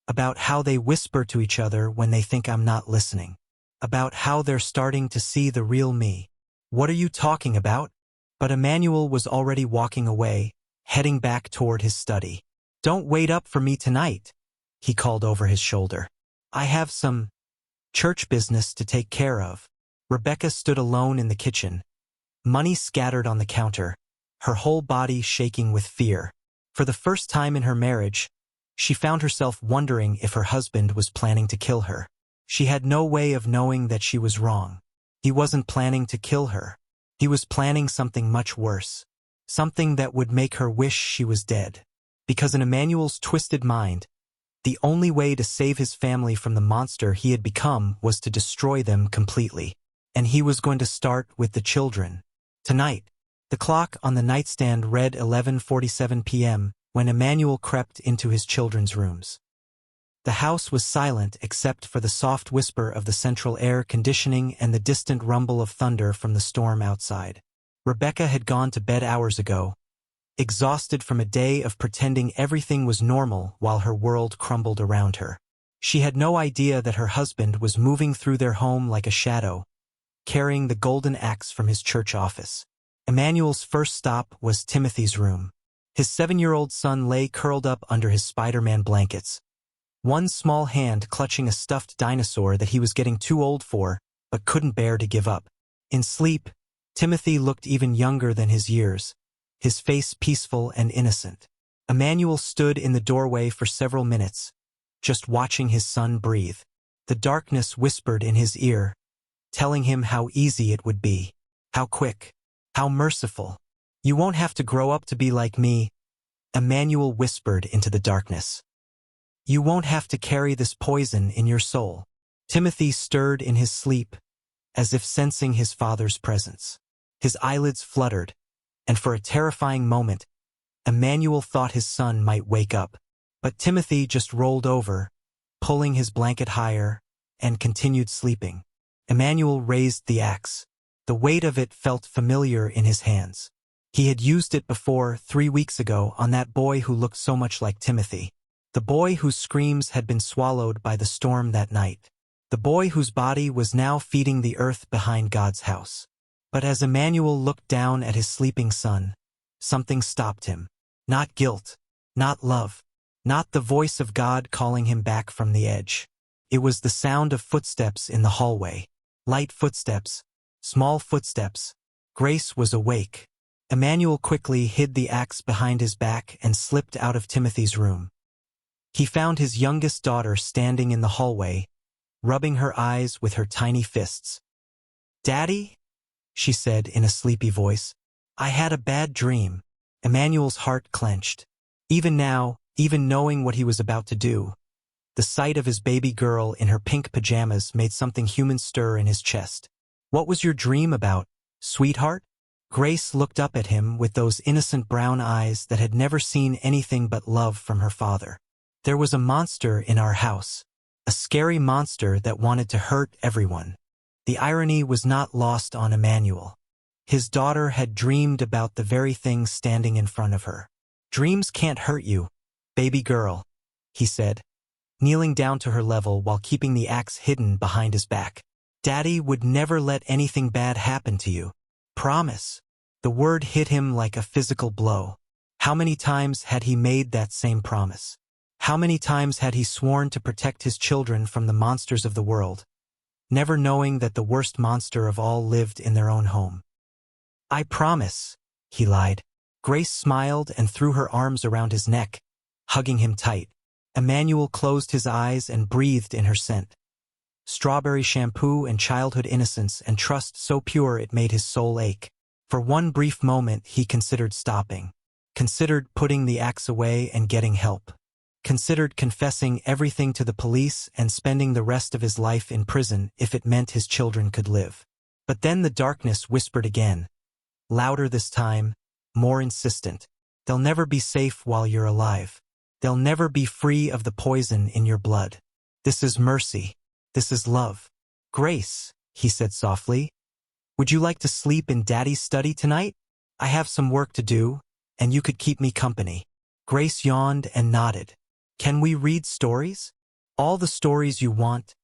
About how they whisper to each other when they think I'm not listening. About how they're starting to see the real me." "What are you talking about?" But Emmanuel was already walking away, heading back toward his study. "Don't wait up for me tonight," he called over his shoulder. "I have some church business to take care of." Rebecca stood alone in the kitchen, money scattered on the counter, her whole body shaking with fear. For the first time in her marriage, she found herself wondering if her husband was planning to kill her. She had no way of knowing that she was wrong. He wasn't planning to kill her. He was planning something much worse. Something that would make her wish she was dead. Because in Emmanuel's twisted mind, the only way to save his family from the monster he had become was to destroy them completely. And he was going to start with the children. Tonight, the clock on the nightstand read 11:47 p.m. when Emmanuel crept into his children's rooms. The house was silent except for the soft whisper of the central air conditioning and the distant rumble of thunder from the storm outside. Rebecca had gone to bed hours ago, exhausted from a day of pretending everything was normal while her world crumbled around her. She had no idea that her husband was moving through their home like a shadow, carrying the golden axe from his church office. Emmanuel's first stop was Timothy's room. His 7-year-old son lay curled up under his Spider-Man blankets, one small hand clutching a stuffed dinosaur that he was getting too old for, but couldn't bear to give up. In sleep, Timothy looked even younger than his years, his face peaceful and innocent. Emmanuel stood in the doorway for several minutes, just watching his son breathe. The darkness whispered in his ear, telling him how easy it would be, how quick, how merciful. "You won't have to grow up to be like me," Emmanuel whispered into the darkness. "You won't have to carry this poison in your soul." Timothy stirred in his sleep, as if sensing his father's presence. His eyelids fluttered, and for a terrifying moment, Emmanuel thought his son might wake up. But Timothy just rolled over, pulling his blanket higher, and continued sleeping. Emmanuel raised the axe. The weight of it felt familiar in his hands. He had used it before, 3 weeks ago, on that boy who looked so much like Timothy. The boy whose screams had been swallowed by the storm that night. The boy whose body was now feeding the earth behind God's house. But as Emmanuel looked down at his sleeping son, something stopped him. Not guilt, not love, not the voice of God calling him back from the edge. It was the sound of footsteps in the hallway. Light footsteps. Small footsteps. Grace was awake. Emmanuel quickly hid the axe behind his back and slipped out of Timothy's room. He found his youngest daughter standing in the hallway, rubbing her eyes with her tiny fists. "Daddy?" she said in a sleepy voice. "I had a bad dream." Emmanuel's heart clenched. Even now, even knowing what he was about to do, the sight of his baby girl in her pink pajamas made something human stir in his chest. "What was your dream about, sweetheart?" Grace looked up at him with those innocent brown eyes that had never seen anything but love from her father. "There was a monster in our house. A scary monster that wanted to hurt everyone." The irony was not lost on Emmanuel. His daughter had dreamed about the very thing standing in front of her. "Dreams can't hurt you, baby girl," he said, kneeling down to her level while keeping the axe hidden behind his back. "Daddy would never let anything bad happen to you. Promise." The word hit him like a physical blow. How many times had he made that same promise? How many times had he sworn to protect his children from the monsters of the world, never knowing that the worst monster of all lived in their own home? "I promise," he lied. Grace smiled and threw her arms around his neck, hugging him tight. Emmanuel closed his eyes and breathed in her scent. Strawberry shampoo and childhood innocence and trust so pure it made his soul ache. For one brief moment he considered stopping, considered putting the axe away and getting help, considered confessing everything to the police and spending the rest of his life in prison if it meant his children could live. But then the darkness whispered again, louder this time, more insistent. "They'll never be safe while you're alive. They'll never be free of the poison in your blood. This is mercy. This is love." "Grace," he said softly, "would you like to sleep in Daddy's study tonight? I have some work to do, and you could keep me company." Grace yawned and nodded. "Can we read stories? All the stories you want,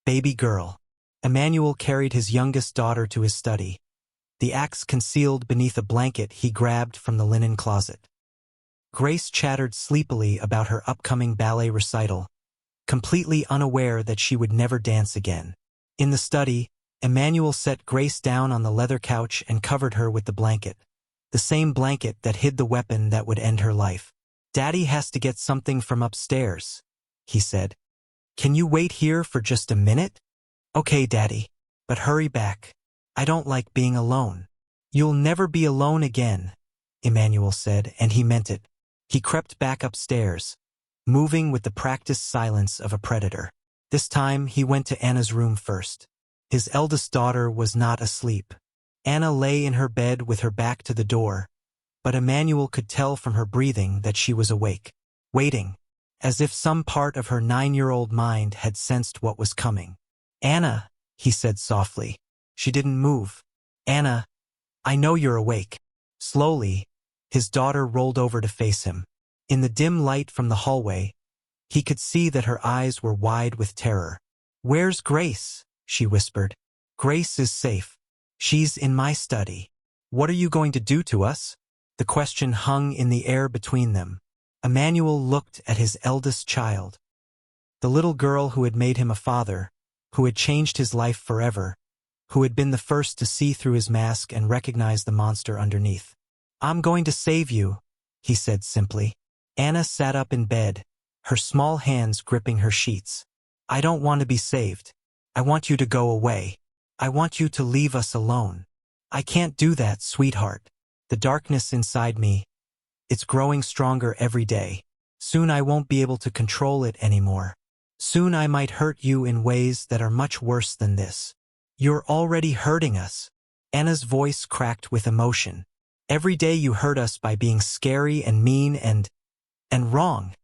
baby girl." Emmanuel carried his youngest daughter to his study, the axe concealed beneath a blanket he grabbed from the linen closet. Grace chattered sleepily about her upcoming ballet recital, completely unaware that she would never dance again. In the study, Emmanuel set Grace down on the leather couch and covered her with the blanket, the same blanket that hid the weapon that would end her life. "Daddy has to get something from upstairs," he said. "Can you wait here for just a minute?" "Okay, Daddy, but hurry back. I don't like being alone." "You'll never be alone again," Emmanuel said, and he meant it. He crept back upstairs, moving with the practiced silence of a predator. This time he went to Anna's room first. His eldest daughter was not asleep. Anna lay in her bed with her back to the door, but Emmanuel could tell from her breathing that she was awake, waiting, as if some part of her 9-year-old mind had sensed what was coming. "Anna," he said softly. She didn't move. "Anna, I know you're awake." Slowly, his daughter rolled over to face him. In the dim light from the hallway, he could see that her eyes were wide with terror. "Where's Grace?" she whispered. "Grace is safe. She's in my study." "What are you going to do to us?" The question hung in the air between them. Emmanuel looked at his eldest child, the little girl who had made him a father, who had changed his life forever, who had been the first to see through his mask and recognize the monster underneath. "I'm going to save you," he said simply. Anna sat up in bed, her small hands gripping her sheets. "I don't want to be saved. I want you to go away. I want you to leave us alone." "I can't do that, sweetheart. The darkness inside me, it's growing stronger every day. Soon I won't be able to control it anymore. Soon I might hurt you in ways that are much worse than this." "You're already hurting us." Anna's voice cracked with emotion. "Every day you hurt us by being scary and mean and wrong."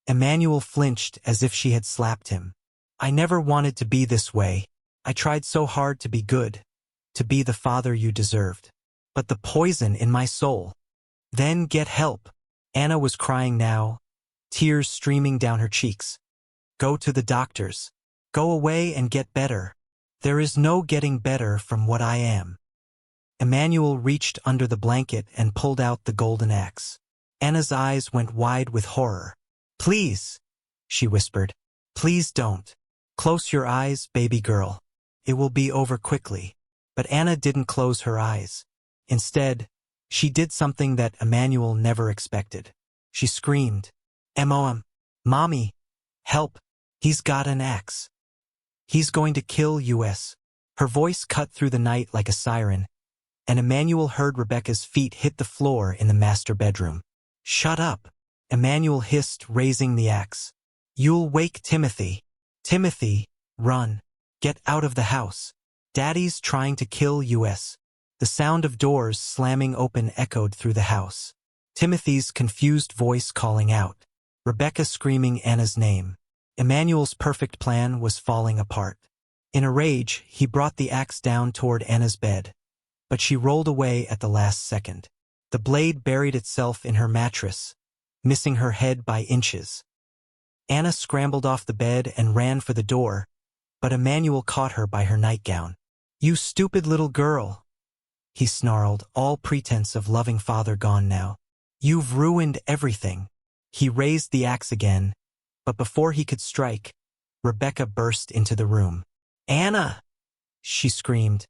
Emmanuel flinched as if she had slapped him. "I never wanted to be this way. I tried so hard to be good, to be the father you deserved. But the poison in my soul." "Then get help." Anna was crying now, tears streaming down her cheeks. "Go to the doctors. Go away and get better. There is no getting better from what I am." Emmanuel reached under the blanket and pulled out the golden axe. Anna's eyes went wide with horror. "Please," she whispered. "Please don't." Close your eyes, baby girl. It will be over quickly. But Anna didn't close her eyes. Instead, she did something that Emmanuel never expected. She screamed, "Mom! Mommy! Help! He's got an axe. He's going to kill us." Her voice cut through the night like a siren, and Emmanuel heard Rebecca's feet hit the floor in the master bedroom. "Shut up," Emmanuel hissed, raising the axe. "You'll wake Timothy. Timothy, run. Get out of the house. Daddy's trying to kill us." The sound of doors slamming open echoed through the house. Timothy's confused voice calling out. Rebecca screaming Anna's name. Emmanuel's perfect plan was falling apart. In a rage, he brought the axe down toward Anna's bed, but she rolled away at the last second. The blade buried itself in her mattress, missing her head by inches. Anna scrambled off the bed and ran for the door, but Emmanuel caught her by her nightgown. "You stupid little girl," he snarled, all pretense of loving father gone now. "You've ruined everything." He raised the axe again, but before he could strike, Rebecca burst into the room. "Anna!" she screamed,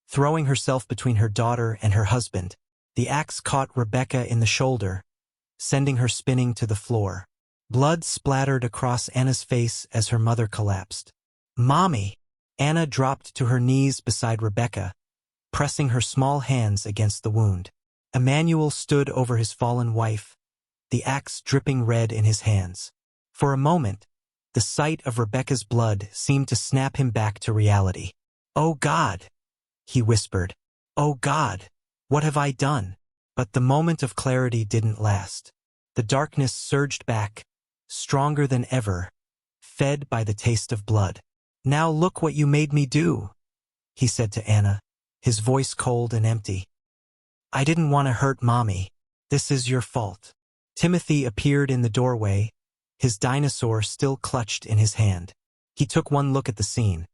throwing herself between her daughter and her husband. The axe caught Rebecca in the shoulder, sending her spinning to the floor. Blood splattered across Anna's face as her mother collapsed. "Mommy!" Anna dropped to her knees beside Rebecca, pressing her small hands against the wound. Emmanuel stood over his fallen wife, the axe dripping red in his hands. For a moment, the sight of Rebecca's blood seemed to snap him back to reality. "Oh God!" he whispered. "Oh God! What have I done?" But the moment of clarity didn't last. The darkness surged back, stronger than ever, fed by the taste of blood. "Now look what you made me do," he said to Anna, his voice cold and empty. "I didn't want to hurt Mommy. This is your fault." Timothy appeared in the doorway, his dinosaur still clutched in his hand. He took one look at the scene.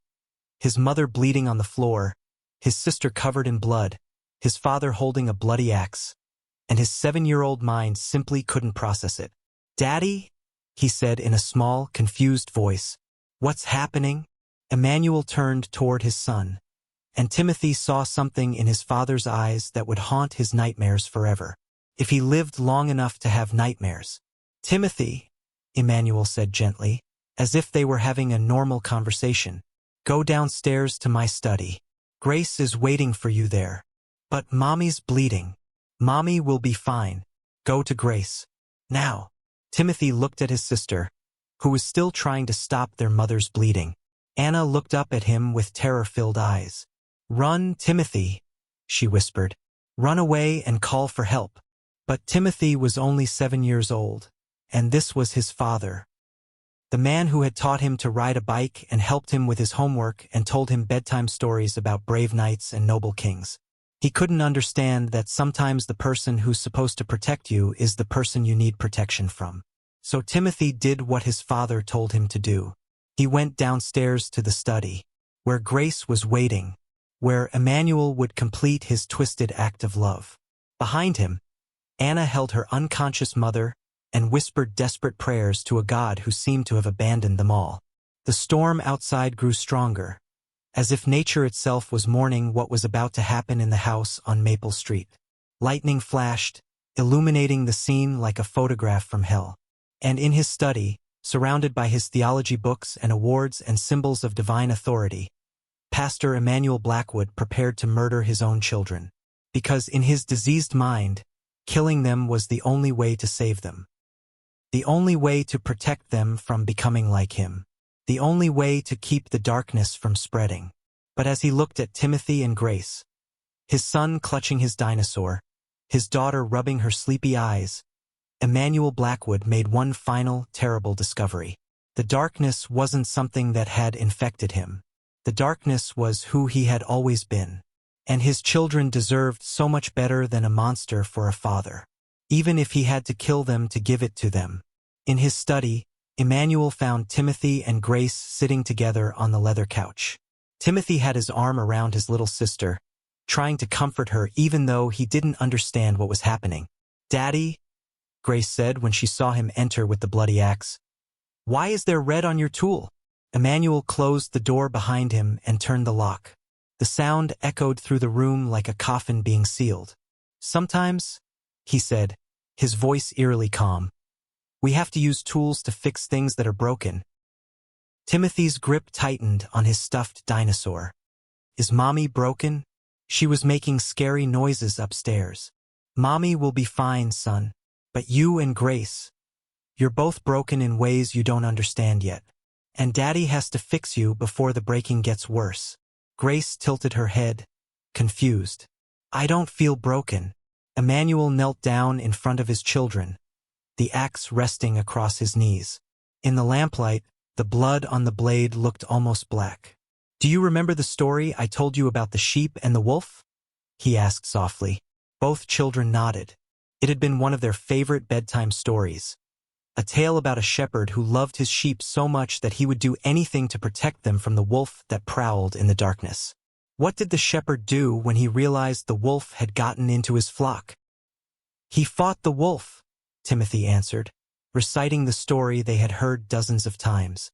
His mother bleeding on the floor, his sister covered in blood, his father holding a bloody axe, and his 7-year-old mind simply couldn't process it. "Daddy?" he said in a small, confused voice. "What's happening?" Emmanuel turned toward his son, and Timothy saw something in his father's eyes that would haunt his nightmares forever, if he lived long enough to have nightmares. "Timothy," Emmanuel said gently, as if they were having a normal conversation, "go downstairs to my study. Grace is waiting for you there." "But Mommy's bleeding." "Mommy will be fine. Go to Grace. Now." Timothy looked at his sister, who was still trying to stop their mother's bleeding. Anna looked up at him with terror-filled eyes. "Run, Timothy," she whispered. "Run away and call for help." But Timothy was only 7 years old, and this was his father. The man who had taught him to ride a bike and helped him with his homework and told him bedtime stories about brave knights and noble kings. He couldn't understand that sometimes the person who's supposed to protect you is the person you need protection from. So Timothy did what his father told him to do. He went downstairs to the study, where Grace was waiting, where Emmanuel would complete his twisted act of love. Behind him, Anna held her unconscious mother and whispered desperate prayers to a God who seemed to have abandoned them all. The storm outside grew stronger, as if nature itself was mourning what was about to happen in the house on Maple Street. Lightning flashed, illuminating the scene like a photograph from hell. And in his study, surrounded by his theology books and awards and symbols of divine authority, Pastor Emmanuel Blackwood prepared to murder his own children. Because in his diseased mind, killing them was the only way to save them. The only way to protect them from becoming like him. The only way to keep the darkness from spreading. But as he looked at Timothy and Grace, his son clutching his dinosaur, his daughter rubbing her sleepy eyes, Emmanuel Blackwood made one final, terrible discovery. The darkness wasn't something that had infected him. The darkness was who he had always been. And his children deserved so much better than a monster for a father. Even if he had to kill them to give it to them. In his study, Emmanuel found Timothy and Grace sitting together on the leather couch. Timothy had his arm around his little sister, trying to comfort her even though he didn't understand what was happening. "Daddy," Grace said when she saw him enter with the bloody axe. "Why is there red on your tool?" Emmanuel closed the door behind him and turned the lock. The sound echoed through the room like a coffin being sealed. "Sometimes," he said, his voice eerily calm, "we have to use tools to fix things that are broken." Timothy's grip tightened on his stuffed dinosaur. "Is Mommy broken?" She was making scary noises upstairs. "Mommy will be fine, son. But you and Grace, you're both broken in ways you don't understand yet. And Daddy has to fix you before the breaking gets worse." Grace tilted her head, confused. "I don't feel broken." Emmanuel knelt down in front of his children, the axe resting across his knees. In the lamplight, the blood on the blade looked almost black. "Do you remember the story I told you about the sheep and the wolf?" he asked softly. Both children nodded. It had been one of their favorite bedtime stories. A tale about a shepherd who loved his sheep so much that he would do anything to protect them from the wolf that prowled in the darkness. What did the shepherd do when he realized the wolf had gotten into his flock? "He fought the wolf," Timothy answered, reciting the story they had heard dozens of times.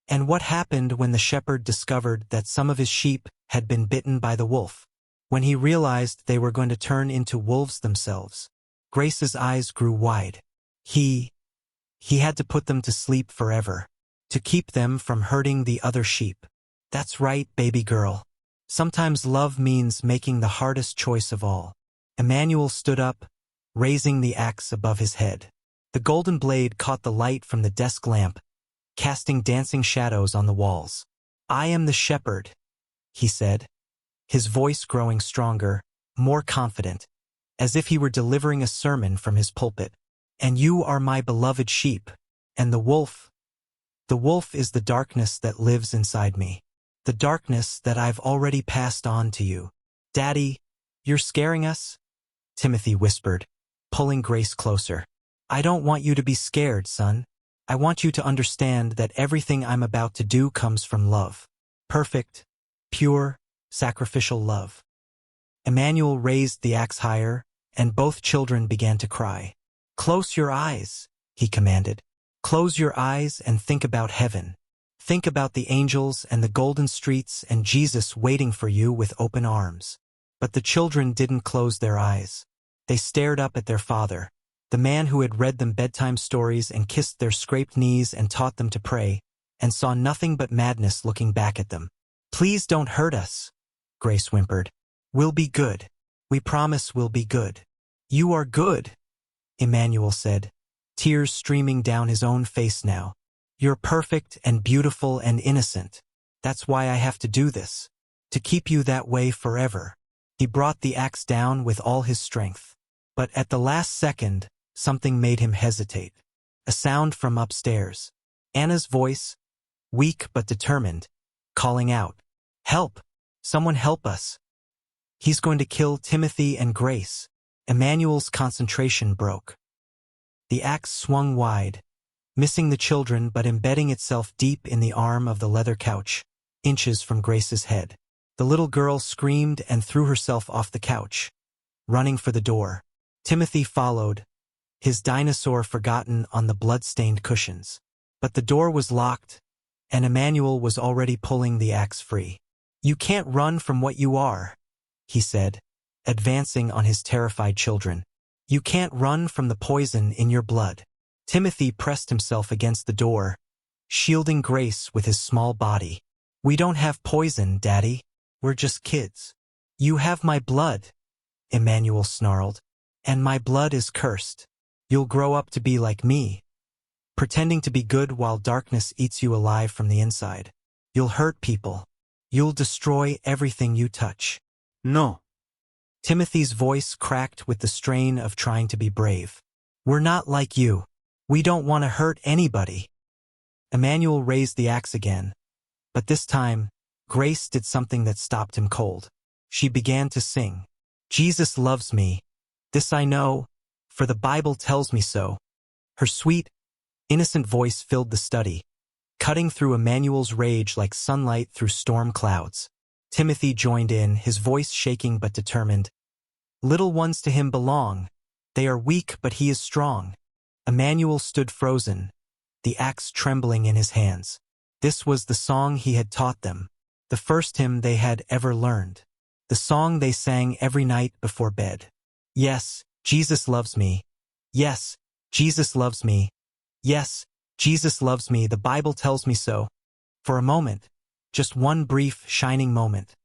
"And what happened when the shepherd discovered that some of his sheep had been bitten by the wolf? When he realized they were going to turn into wolves themselves?" Grace's eyes grew wide. He had to put them to sleep forever, to keep them from hurting the other sheep." "That's right, baby girl. Sometimes love means making the hardest choice of all." Emmanuel stood up, raising the axe above his head. The golden blade caught the light from the desk lamp, casting dancing shadows on the walls. "I am the shepherd," he said, his voice growing stronger, more confident, as if he were delivering a sermon from his pulpit. "And you are my beloved sheep. And the wolf is the darkness that lives inside me. The darkness that I've already passed on to you." "Daddy, you're scaring us?" Timothy whispered, pulling Grace closer. "I don't want you to be scared, son. I want you to understand that everything I'm about to do comes from love. Perfect, pure, sacrificial love." Emmanuel raised the axe higher, and both children began to cry. "Close your eyes," he commanded. "Close your eyes and think about heaven. Think about the angels and the golden streets and Jesus waiting for you with open arms." But the children didn't close their eyes. They stared up at their father, the man who had read them bedtime stories and kissed their scraped knees and taught them to pray, and saw nothing but madness looking back at them. "Please don't hurt us," Grace whimpered. "We'll be good. We promise we'll be good." "You are good," Emmanuel said, tears streaming down his own face now. "You're perfect and beautiful and innocent. That's why I have to do this, to keep you that way forever." He brought the axe down with all his strength. But at the last second, something made him hesitate. A sound from upstairs. Anna's voice, weak but determined, calling out, "Help! Someone help us! He's going to kill Timothy and Grace." Emmanuel's concentration broke. The axe swung wide, missing the children but embedding itself deep in the arm of the leather couch, inches from Grace's head. The little girl screamed and threw herself off the couch, running for the door. Timothy followed, his dinosaur forgotten on the blood-stained cushions. But the door was locked, and Emmanuel was already pulling the axe free. "You can't run from what you are," he said, advancing on his terrified children. "You can't run from the poison in your blood." Timothy pressed himself against the door, shielding Grace with his small body. "We don't have poison, Daddy. We're just kids." "You have my blood," Emmanuel snarled, "and my blood is cursed. You'll grow up to be like me, pretending to be good while darkness eats you alive from the inside. You'll hurt people. You'll destroy everything you touch." "No." Timothy's voice cracked with the strain of trying to be brave. "We're not like you. We don't want to hurt anybody." Emmanuel raised the axe again, but this time, Grace did something that stopped him cold. She began to sing. "Jesus loves me. This I know, for the Bible tells me so." Her sweet, innocent voice filled the study, cutting through Emmanuel's rage like sunlight through storm clouds. Timothy joined in, his voice shaking but determined. "Little ones to him belong. They are weak, but he is strong." Emmanuel stood frozen, the axe trembling in his hands. This was the song he had taught them, the first hymn they had ever learned, the song they sang every night before bed. Yes, Jesus loves me. Yes, Jesus loves me. Yes, Jesus loves me. The Bible tells me so. For a moment, just one brief, shining moment,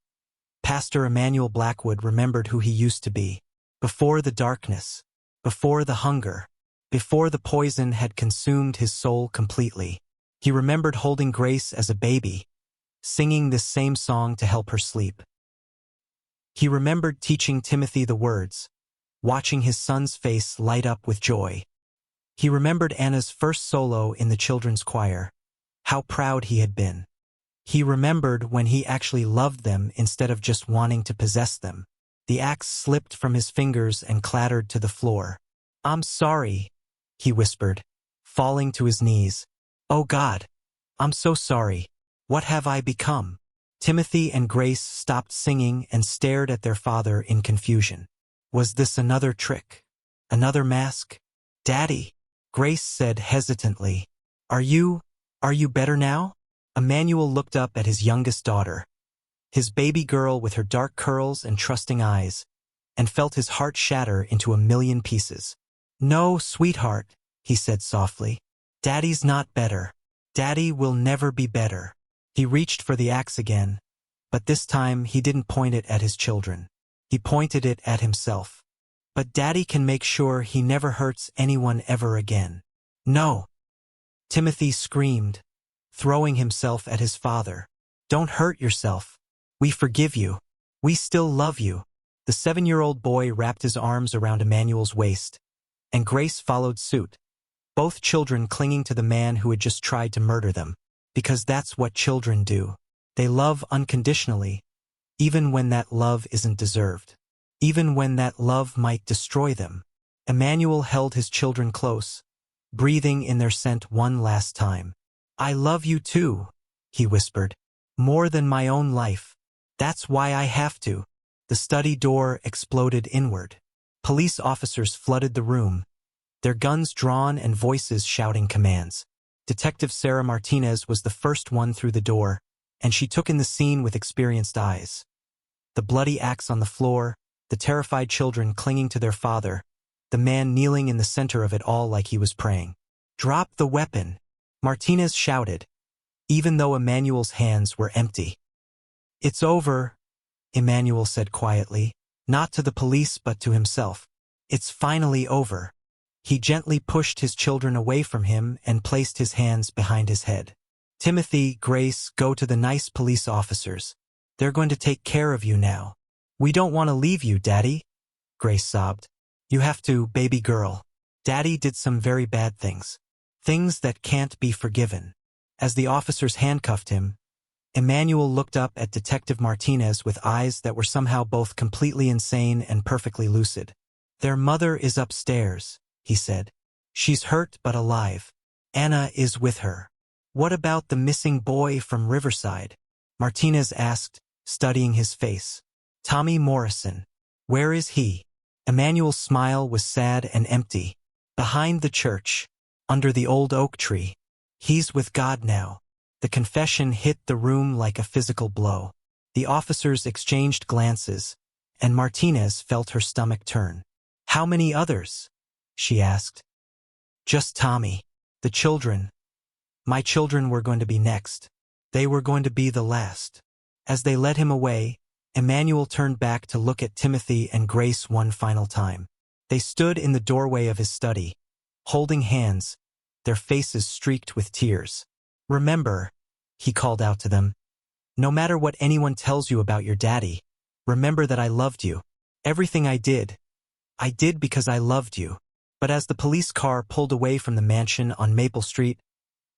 Pastor Emmanuel Blackwood remembered who he used to be. Before the darkness, before the hunger, before the poison had consumed his soul completely. He remembered holding Grace as a baby, singing this same song to help her sleep. He remembered teaching Timothy the words, watching his son's face light up with joy. He remembered Anna's first solo in the children's choir, how proud he had been. He remembered when he actually loved them instead of just wanting to possess them. The axe slipped from his fingers and clattered to the floor. "I'm sorry," he whispered, falling to his knees. "Oh God, I'm so sorry. What have I become?" Timothy and Grace stopped singing and stared at their father in confusion. Was this another trick? Another mask? "Daddy," Grace said hesitantly, Are you better now?" Emmanuel looked up at his youngest daughter, his baby girl with her dark curls and trusting eyes, and felt his heart shatter into a million pieces. "No, sweetheart," he said softly. "Daddy's not better. Daddy will never be better." He reached for the axe again, but this time he didn't point it at his children. He pointed it at himself. "But Daddy can make sure he never hurts anyone ever again." "No!" Timothy screamed, throwing himself at his father. "Don't hurt yourself. We forgive you. We still love you." The 7-year-old boy wrapped his arms around Emmanuel's waist, and Grace followed suit, both children clinging to the man who had just tried to murder them, because that's what children do. They love unconditionally, even when that love isn't deserved, even when that love might destroy them. Emmanuel held his children close, breathing in their scent one last time. "I love you too," he whispered, "more than my own life. That's why I have to." The study door exploded inward. Police officers flooded the room, their guns drawn and voices shouting commands. Detective Sarah Martinez was the first one through the door, and she took in the scene with experienced eyes. The bloody axe on the floor, the terrified children clinging to their father, the man kneeling in the center of it all like he was praying. "Drop the weapon," Martinez shouted, even though Emmanuel's hands were empty. "It's over," Emmanuel said quietly, not to the police but to himself. "It's finally over." He gently pushed his children away from him and placed his hands behind his head. "Timothy, Grace, go to the nice police officers. They're going to take care of you now." "We don't want to leave you, Daddy," Grace sobbed. "You have to, baby girl. Daddy did some very bad things. Things that can't be forgiven." As the officers handcuffed him, Emmanuel looked up at Detective Martinez with eyes that were somehow both completely insane and perfectly lucid. "Their mother is upstairs," he said. "She's hurt but alive. Anna is with her." "What about the missing boy from Riverside?" Martinez asked, studying his face. "Tommy Morrison. Where is he?" Emmanuel's smile was sad and empty. "Behind the church, under the old oak tree. He's with God now." The confession hit the room like a physical blow. The officers exchanged glances, and Martinez felt her stomach turn. "How many others?" she asked. "Just Tommy. The children. My children were going to be next. They were going to be the last." As they led him away, Emmanuel turned back to look at Timothy and Grace one final time. They stood in the doorway of his study, holding hands, their faces streaked with tears. "Remember," he called out to them, "no matter what anyone tells you about your daddy, remember that I loved you. Everything I did because I loved you." But as the police car pulled away from the mansion on Maple Street,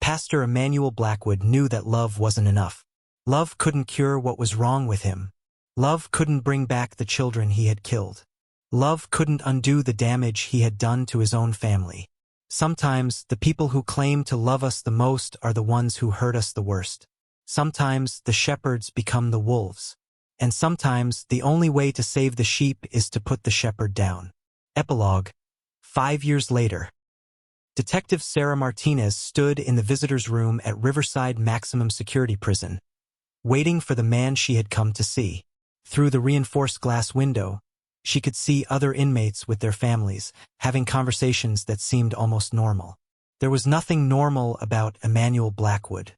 Pastor Emmanuel Blackwood knew that love wasn't enough. Love couldn't cure what was wrong with him. Love couldn't bring back the children he had killed. Love couldn't undo the damage he had done to his own family. Sometimes the people who claim to love us the most are the ones who hurt us the worst. Sometimes the shepherds become the wolves. And sometimes the only way to save the sheep is to put the shepherd down. Epilogue. 5 years later. Detective Sarah Martinez stood in the visitor's room at Riverside Maximum Security Prison, waiting for the man she had come to see. Through the reinforced glass window, she could see other inmates with their families, having conversations that seemed almost normal. There was nothing normal about Emmanuel Blackwood.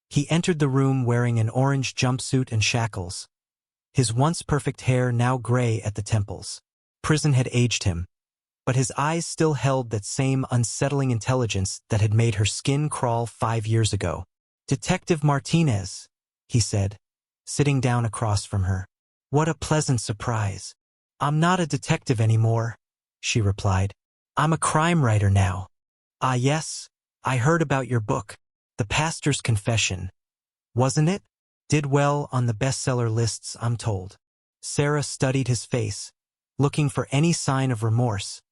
He entered the room wearing an orange jumpsuit and shackles, his once perfect hair now gray at the temples. Prison had aged him, but his eyes still held that same unsettling intelligence that had made her skin crawl 5 years ago. "Detective Martinez," he said, sitting down across from her. "What a pleasant surprise." "I'm not a detective anymore," she replied. "I'm a crime writer now." "Ah yes, I heard about your book, The Pastor's Confession. Wasn't it? Did well on the bestseller lists, I'm told." Sarah studied his face, looking for any sign of remorse,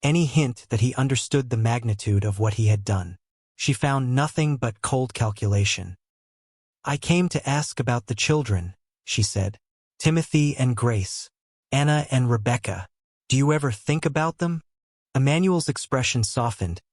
any hint that he understood the magnitude of what he had done. She found nothing but cold calculation. "I came to ask about the children," she said. "Timothy and Grace, Anna and Rebecca. Do you ever think about them?" Emmanuel's expression softened,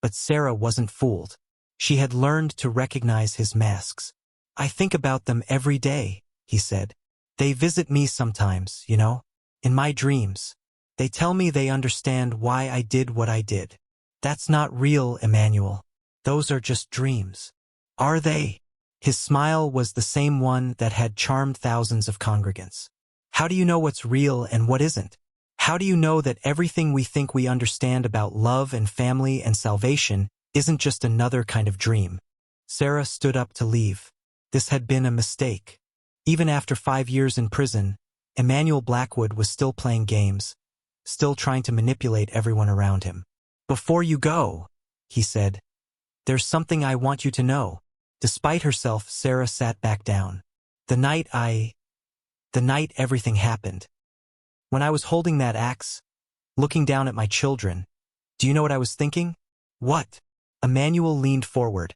but Sarah wasn't fooled. She had learned to recognize his masks. "I think about them every day," he said. "They visit me sometimes, you know, in my dreams. They tell me they understand why I did what I did." "That's not real, Emmanuel. Those are just dreams." "Are they?" His smile was the same one that had charmed thousands of congregants. "How do you know what's real and what isn't? How do you know that everything we think we understand about love and family and salvation isn't just another kind of dream?" Sarah stood up to leave. This had been a mistake. Even after 5 years in prison, Emmanuel Blackwood was still playing games, still trying to manipulate everyone around him. "Before you go," he said, "there's something I want you to know." Despite herself, Sarah sat back down. The night everything happened. When I was holding that axe, looking down at my children, do you know what I was thinking?" "What?" Emmanuel leaned forward,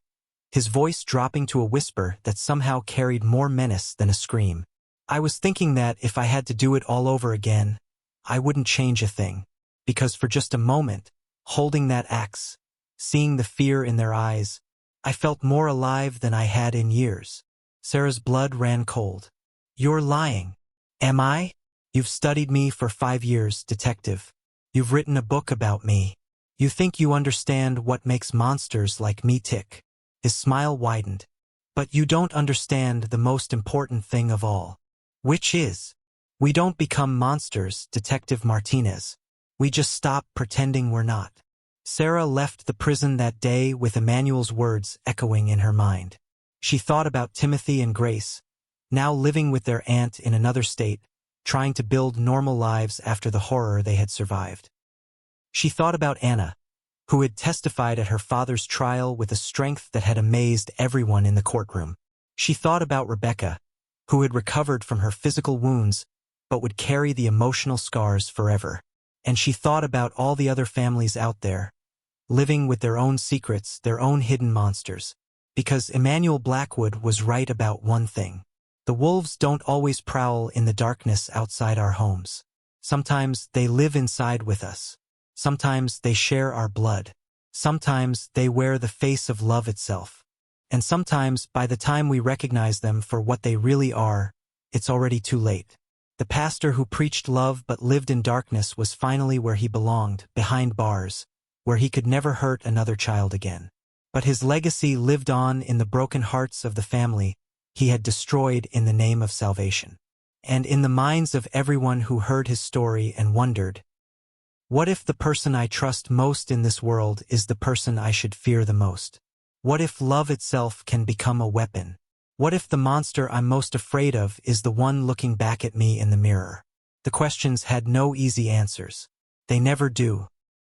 his voice dropping to a whisper that somehow carried more menace than a scream. "I was thinking that if I had to do it all over again, I wouldn't change a thing. Because for just a moment, holding that axe, seeing the fear in their eyes, I felt more alive than I had in years." Sarah's blood ran cold. "You're lying." "Am I? You've studied me for 5 years, detective. You've written a book about me. You think you understand what makes monsters like me tick." His smile widened. "But you don't understand the most important thing of all." "Which is?" "We don't become monsters, Detective Martinez. We just stop pretending we're not." Sarah left the prison that day with Emmanuel's words echoing in her mind. She thought about Timothy and Grace, now living with their aunt in another state, trying to build normal lives after the horror they had survived. She thought about Anna, who had testified at her father's trial with a strength that had amazed everyone in the courtroom. She thought about Rebecca, who had recovered from her physical wounds but would carry the emotional scars forever. And she thought about all the other families out there, living with their own secrets, their own hidden monsters. Because Emmanuel Blackwood was right about one thing. The wolves don't always prowl in the darkness outside our homes. Sometimes they live inside with us. Sometimes they share our blood. Sometimes they wear the face of love itself. And sometimes, by the time we recognize them for what they really are, it's already too late. The pastor who preached love but lived in darkness was finally where he belonged, behind bars, where he could never hurt another child again. But his legacy lived on in the broken hearts of the family he had destroyed in the name of salvation. And in the minds of everyone who heard his story and wondered, what if the person I trust most in this world is the person I should fear the most? What if love itself can become a weapon? What if the monster I'm most afraid of is the one looking back at me in the mirror? The questions had no easy answers. They never do.